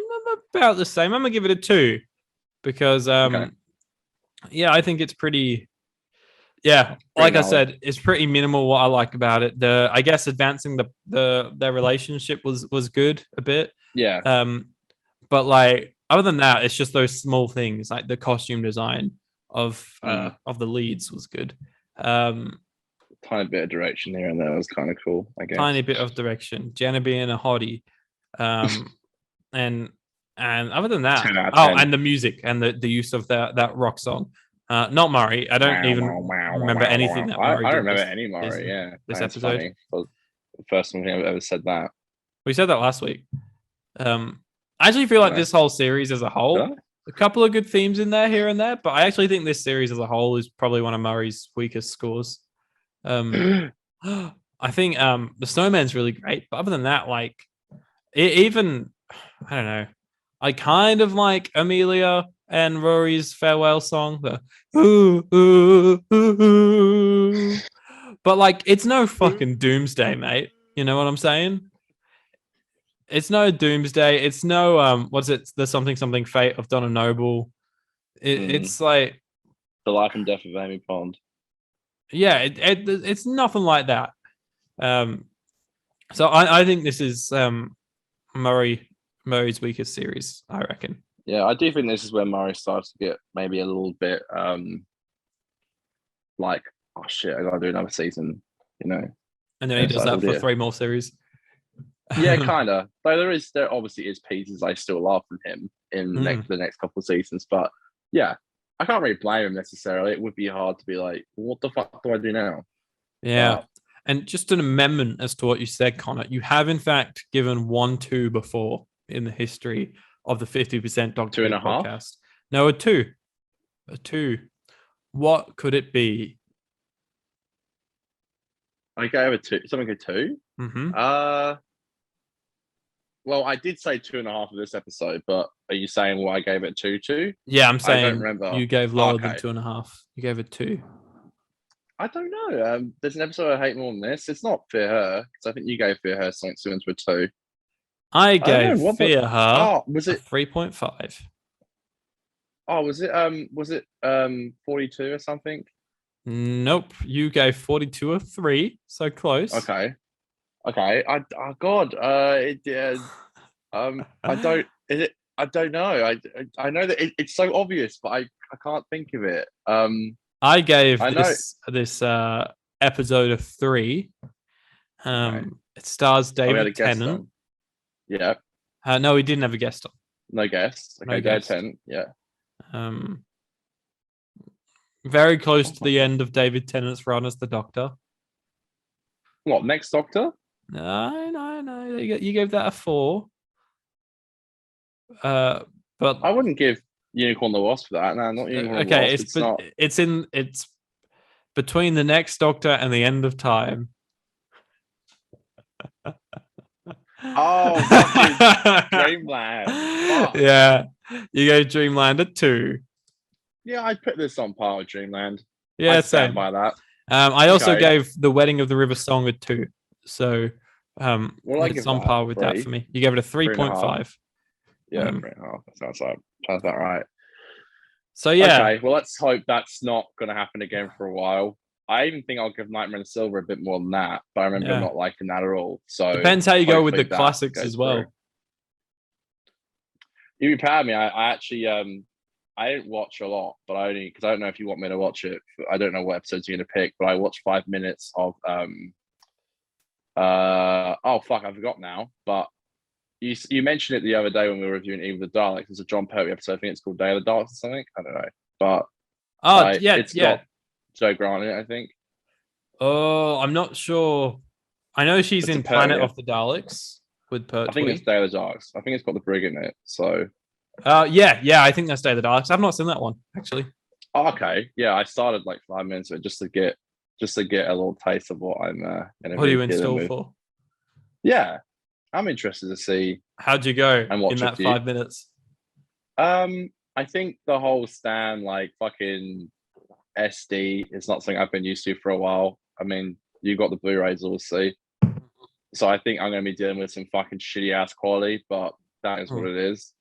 Speaker 1: about the same. I'm gonna give it a 2 because yeah, I think it's pretty. Yeah, like I said, it's pretty minimal what I like about it. I guess advancing their relationship was good a bit.
Speaker 2: Yeah.
Speaker 1: But like other than that, it's just those small things like the costume design of the leads was good.
Speaker 2: Tiny bit of direction here and there was kind of cool, I guess.
Speaker 1: Tiny bit of direction. Jenna being a hottie. And other than that, and the music and the use of that rock song. Not Murray. I don't even remember anything that Murray did.
Speaker 2: I remember any Murray,
Speaker 1: this episode.
Speaker 2: Funny. Well, the first time I've ever said that.
Speaker 1: We said that last week. I actually feel like this whole series as a whole, a couple of good themes in there here and there, but I actually think this series as a whole is probably one of Murray's weakest scores. I think the Snowman's really great, but other than that, like even I don't know. I kind of like Amelia and Rory's farewell song, the ooh, ooh, ooh, ooh. But like it's no fucking Doomsday, mate. You know what I'm saying? It's no Doomsday. It's no what's it? The something fate of Donna Noble. It's like
Speaker 2: the life and death of Amy Pond.
Speaker 1: Yeah, it's nothing like that. So I think this is Murray's weakest series, I reckon.
Speaker 2: Yeah, I do think this is where Murray starts to get maybe a little bit like, oh shit, I gotta do another season, you know.
Speaker 1: And then he does that for 3 more series.
Speaker 2: Yeah, kind of. But there obviously is pieces I still love from him in the next couple of seasons. But yeah, I can't really blame him necessarily. It would be hard to be like, what the fuck do I do now?
Speaker 1: Yeah. And just an amendment as to what you said, Connor. You have in fact given 1-2 before in the history of the 50% Doctor Who podcast. No, a 2. A 2. What could it be?
Speaker 2: I gave a 2. Something a 2?
Speaker 1: Mm-hmm.
Speaker 2: Well, I did say 2.5 of this episode, but are you saying what I gave it 2 to?
Speaker 1: Yeah, I'm saying
Speaker 2: I don't remember.
Speaker 1: You gave lower than 2.5. You gave it 2.
Speaker 2: I don't know. There's an episode I hate more than this. It's not Fear Her, because I think you gave Fear Her something similar to a 2.
Speaker 1: I gave Fear Her
Speaker 2: was it
Speaker 1: 3.5.
Speaker 2: Oh, was it 42 or something?
Speaker 1: Nope. You gave 42 or 3, so close.
Speaker 2: Okay. I don't. Is it? I don't know. I know that it's so obvious, but I can't think of it.
Speaker 1: I gave this episode a 3. It stars David Tennant.
Speaker 2: Yeah.
Speaker 1: No, we didn't have a guest on.
Speaker 2: No guest. Okay, David Tennant. Yeah.
Speaker 1: Very close to the end of David Tennant's run as the Doctor.
Speaker 2: What, next Doctor?
Speaker 1: No. You gave that a 4. But
Speaker 2: I wouldn't give Unicorn the Wasp for that. No, not Unicorn the Wasp.
Speaker 1: It's between the next Doctor and the end of time.
Speaker 2: Oh, Dreamland. Fuck.
Speaker 1: Yeah, you gave Dreamland a 2.
Speaker 2: Yeah, I put this on par with Dreamland.
Speaker 1: Yeah,
Speaker 2: I stand by that.
Speaker 1: I also gave The Wedding of the River Song a 2. So it's on par with that for me. You gave it a 3.5.
Speaker 2: Yeah, 3.5. That sounds about right.
Speaker 1: So yeah.
Speaker 2: Okay, well, let's hope that's not going to happen again for a while. I even think I'll give Nightmare in Silver a bit more than that, but I remember not liking that at all. So
Speaker 1: depends how you go with the classics as well.
Speaker 2: You'd be proud of me. I actually I didn't watch a lot, but because I don't know if you want me to watch it. I don't know what episodes you're gonna pick, but I watched 5 minutes of oh fuck, I forgot now. But you mentioned it the other day when we were reviewing Eve of the Daleks. There's a John Pertwee episode. I think it's called Day of the Daleks or something. I don't know, but it's got Joe Grant in it, I think.
Speaker 1: Oh, I'm not sure. I know she's in Planet of the Daleks with Pertwee.
Speaker 2: I think it's Day of the Daleks. I think it's got the Brig in it. So
Speaker 1: Yeah. I think that's Day of the Daleks. I've not seen that one actually.
Speaker 2: Oh, okay, yeah, I started like 5 minutes of it just to get a little taste of what I'm gonna
Speaker 1: What are
Speaker 2: be
Speaker 1: you in
Speaker 2: dealing
Speaker 1: store
Speaker 2: with.
Speaker 1: for?
Speaker 2: Yeah, I'm interested to see
Speaker 1: How'd you go
Speaker 2: and
Speaker 1: in
Speaker 2: watch a
Speaker 1: that
Speaker 2: few.
Speaker 1: 5 minutes?
Speaker 2: I think the whole stand like fucking SD is not something I've been used to for a while. I mean, you got the Blu-rays, obviously, so I think I'm gonna be dealing with some fucking shitty ass quality, but that is what it is.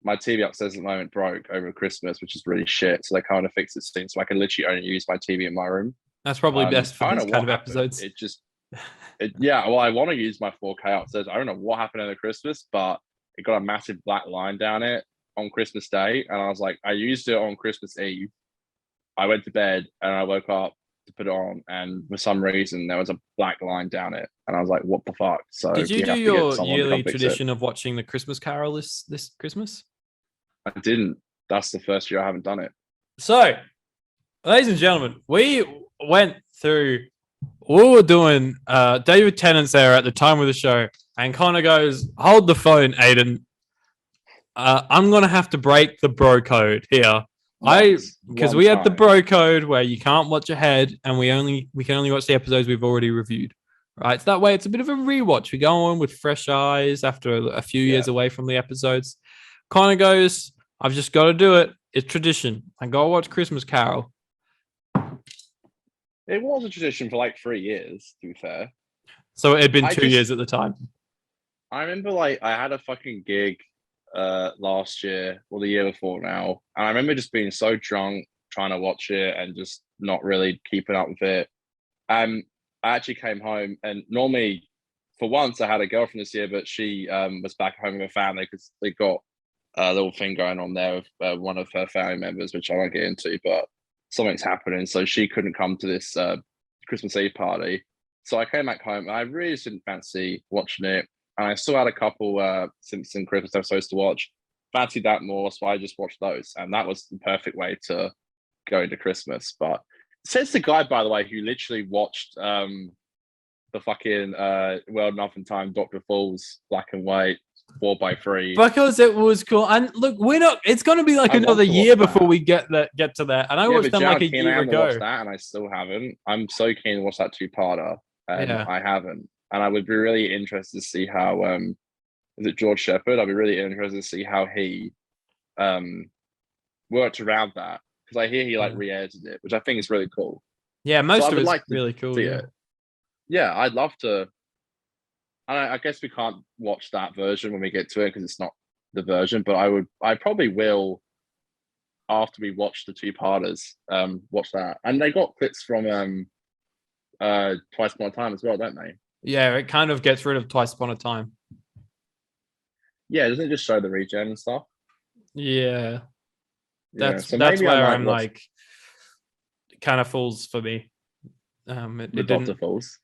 Speaker 2: My TV upstairs at the moment broke over Christmas, which is really shit. So they kind of fixed it soon, so I can literally only use my TV in my room.
Speaker 1: That's probably best for
Speaker 2: I don't
Speaker 1: these
Speaker 2: know
Speaker 1: kind
Speaker 2: what
Speaker 1: of
Speaker 2: happened.
Speaker 1: episodes.
Speaker 2: Yeah. Well, I want to use my 4K upstairs. I don't know what happened over Christmas, but it got a massive black line down it on Christmas Day, and I was like, I used it on Christmas Eve. I went to bed and I woke up to put it on, and for some reason there was a black line down it, and I was like, "What the fuck?" So
Speaker 1: Did you
Speaker 2: we
Speaker 1: do
Speaker 2: have to get
Speaker 1: your
Speaker 2: someone to
Speaker 1: yearly
Speaker 2: come fix it.
Speaker 1: tradition of watching the Christmas Carol this Christmas?
Speaker 2: I didn't. That's the first year I haven't done it.
Speaker 1: So, ladies and gentlemen, we went through. We were doing David Tennant's there at the time of the show, and Conor goes, "Hold the phone, Aidan. I'm gonna have to break the bro code here." Because we had the bro code where you can't watch ahead, and we can only watch the episodes we've already reviewed. Right, so that way it's a bit of a rewatch. We go on with fresh eyes after a few years away from the episodes. Conor goes, "I've just got to do it. It's tradition. I go watch Christmas Carol."
Speaker 2: It was a tradition for like 3 years, to be fair.
Speaker 1: So it had been 2 years at the time.
Speaker 2: I remember like I had a fucking gig last year or the year before now, and I remember just being so drunk trying to watch it and just not really keeping up with it. I actually came home, and normally for once I had a girlfriend this year, but she was back home with her family because they got a little thing going on there with one of her family members, which I won't get into, but something's happening, so she couldn't come to this Christmas Eve party. So I came back home and I really just didn't fancy watching it, and I still had a couple Simpson Christmas episodes to watch. Fancied that more, so I just watched those, and that was the perfect way to go into Christmas. But says the guy, by the way, who literally watched the fucking World Nothing Time Dr. Falls black and white 4x3
Speaker 1: because it was cool. And look, we're not. It's going to be like another year before we get to that. And I watched them like a year ago.
Speaker 2: Watched that, and I still haven't. I'm so keen to watch that 2-parter, and I haven't. And I would be really interested to see how is it George Shepard? I'd be really interested to see how he worked around that, because I hear he like re-edited it, which I think is really cool.
Speaker 1: Yeah, most of it's like really cool.
Speaker 2: Yeah, I'd love to. I guess we can't watch that version when we get to it because it's not the version, but I probably will after we watch the 2-parters, watch that. And they got clips from Twice Upon a Time as well, don't they?
Speaker 1: Yeah, it kind of gets rid of Twice Upon a Time.
Speaker 2: Yeah, doesn't it just show the regen and stuff?
Speaker 1: Yeah. That's where I'm like, it kind of falls for me. It
Speaker 2: Doctor Falls.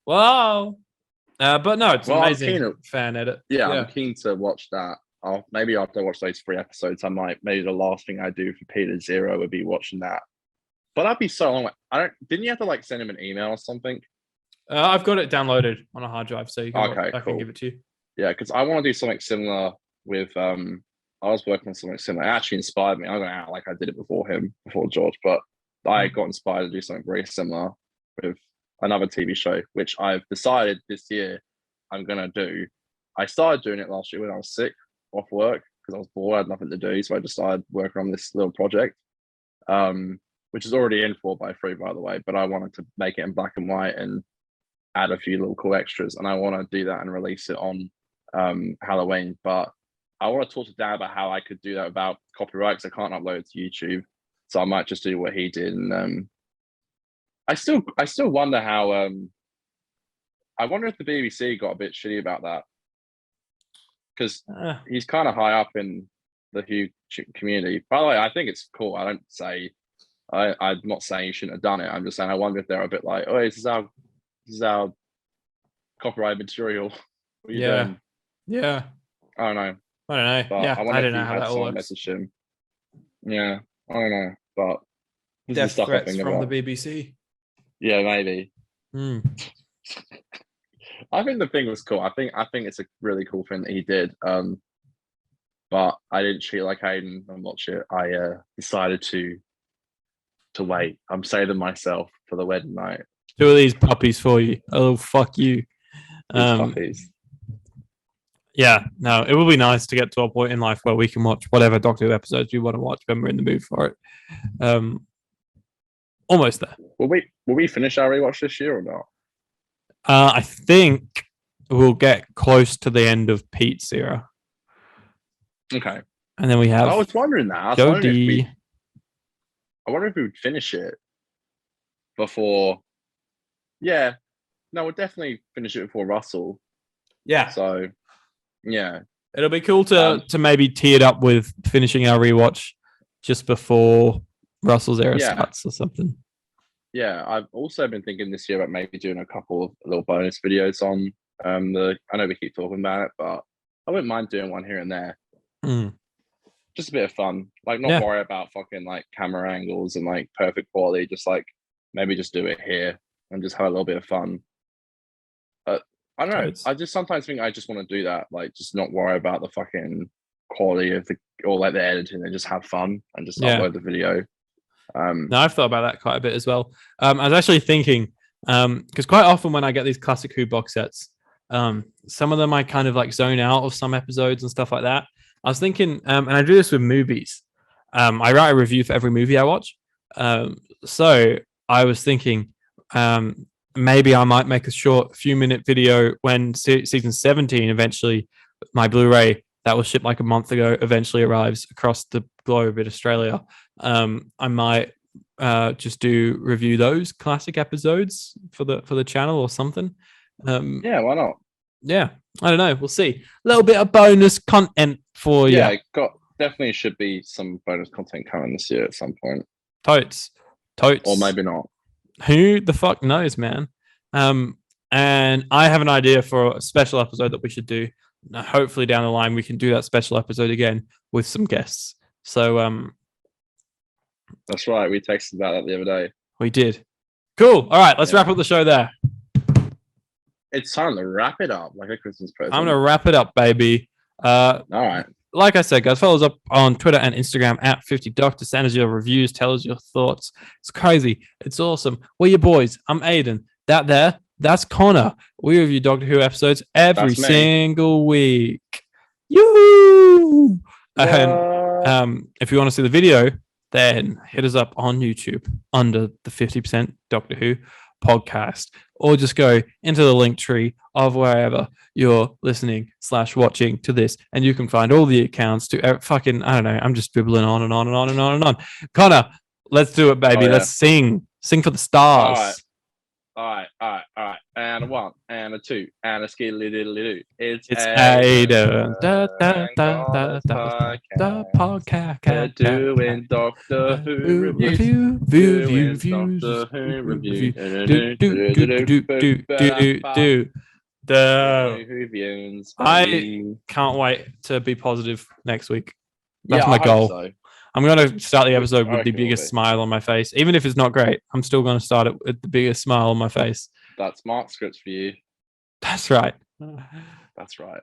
Speaker 1: Wow. But no, it's amazing fan edit.
Speaker 2: Yeah, I'm keen to watch that. Maybe after I watch those 3 episodes, maybe the last thing I do for Peter Zero would be watching that. But that'd be so long. Didn't you have to like send him an email or something?
Speaker 1: I've got it downloaded on a hard drive, so you can I can give it to you. Yeah,
Speaker 2: because I want to do something similar with I was working on something similar. It actually inspired me. I'm going to act like I did it before George, but I got inspired to do something very similar with another TV show, which I've decided this year I'm going to do. I started doing it last year when I was sick off work because I was bored, I had nothing to do. So I decided working on this little project, which is already in 4x3, by the way, but I wanted to make it in black and white and add a few little cool extras. And I want to do that and release it on Halloween. But I want to talk to Dan about how I could do that without copyright, because I can't upload it to YouTube. So I might just do what he did. And I still wonder how I wonder if the BBC got a bit shitty about that, because he's kind of high up in the Hugh community. By the way, I think it's cool. I'm not saying you shouldn't have done it. I'm just saying I wonder if they're a bit like, oh, this is our copyright material. What are you doing?
Speaker 1: Yeah.
Speaker 2: I don't know.
Speaker 1: But I don't know how that all works.
Speaker 2: Message him. Yeah, I don't know. But this
Speaker 1: death
Speaker 2: is the stuff
Speaker 1: threats
Speaker 2: I think
Speaker 1: from
Speaker 2: about.
Speaker 1: the BBC.
Speaker 2: Yeah, maybe. I think the thing was cool. I think it's a really cool thing that he did. but I didn't treat like Aidan and watch it. I decided to wait. I'm saving myself for the wedding night.
Speaker 1: 2 of these puppies for you. Oh, fuck you.
Speaker 2: These puppies.
Speaker 1: Yeah, no, it will be nice to get to a point in life where we can watch whatever Doctor Who episodes we want to watch when we're in the mood for it. Almost there.
Speaker 2: Will we finish our rewatch this year or not?
Speaker 1: I think we'll get close to the end of Pete's era.
Speaker 2: Okay.
Speaker 1: And then we have
Speaker 2: I was wondering that. I wonder if we would finish it before. Yeah. No, we'll definitely finish it before Russell.
Speaker 1: Yeah.
Speaker 2: So, yeah.
Speaker 1: It'll be cool to maybe tee it up with finishing our rewatch just before Russell's era starts or something.
Speaker 2: Yeah, I've also been thinking this year about maybe doing a couple of little bonus videos on I know we keep talking about it, but I wouldn't mind doing one here and there. Just a bit of fun. Like not worry about fucking like camera angles and like perfect quality. Just like maybe just do it here and just have a little bit of fun. But I don't know. I just sometimes think I just want to do that. Like just not worry about the fucking quality of or like the editing and just have fun and just upload the video.
Speaker 1: No, I've thought about that quite a bit as well. I was actually thinking, because quite often when I get these classic Who box sets, some of them I kind of like zone out of some episodes and stuff like that. I was thinking, and I do this with movies. I write a review for every movie I watch. So I was thinking, maybe I might make a short few-minute video when season 17 eventually, my Blu-ray that was shipped like a month ago, eventually arrives across the globe in Australia. I might just review those classic episodes for the channel or something.
Speaker 2: Yeah, why not?
Speaker 1: Yeah, I don't know. We'll see. A little bit of bonus content for you.
Speaker 2: Yeah, definitely should be some bonus content coming this year at some point.
Speaker 1: Totes.
Speaker 2: Or maybe not.
Speaker 1: Who the fuck knows, man? And I have an idea for a special episode that we should do. Hopefully down the line we can do that special episode again with some guests. So
Speaker 2: that's right. We texted about that the other day.
Speaker 1: We did. Cool. All right, let's wrap up the show there.
Speaker 2: It's time to wrap it up like a Christmas present.
Speaker 1: I'm gonna wrap it up, baby.
Speaker 2: All right.
Speaker 1: Like I said, guys, follow us up on Twitter and Instagram at 50Doctor. Send us your reviews. Tell us your thoughts. It's crazy. It's awesome. We're your boys. I'm Aidan. That's Conor. We review Doctor Who episodes every single week. Yoo! And if you want to see the video, then hit us up on YouTube under the 50% Doctor Who podcast, or just go into the Linktree of wherever you're listening / watching to this, and you can find all the accounts to fucking, I don't know, I'm just dribbling on and on and on and on and on. Conor, let's do it, baby. Let's sing for the stars.
Speaker 2: All right. And a 1 and a 2 and a skilly diddly doo. It's
Speaker 1: Aidan. The
Speaker 2: podcast. Doing Doctor Who reviews.
Speaker 1: I can't wait to be positive next week. That's my goal. So. I'm going to start the episode with the biggest smile on my face. Even if it's not great, I'm still going to start it with the biggest smile on my face.
Speaker 2: That's Mark's scripts for you.
Speaker 1: That's right.
Speaker 2: That's right.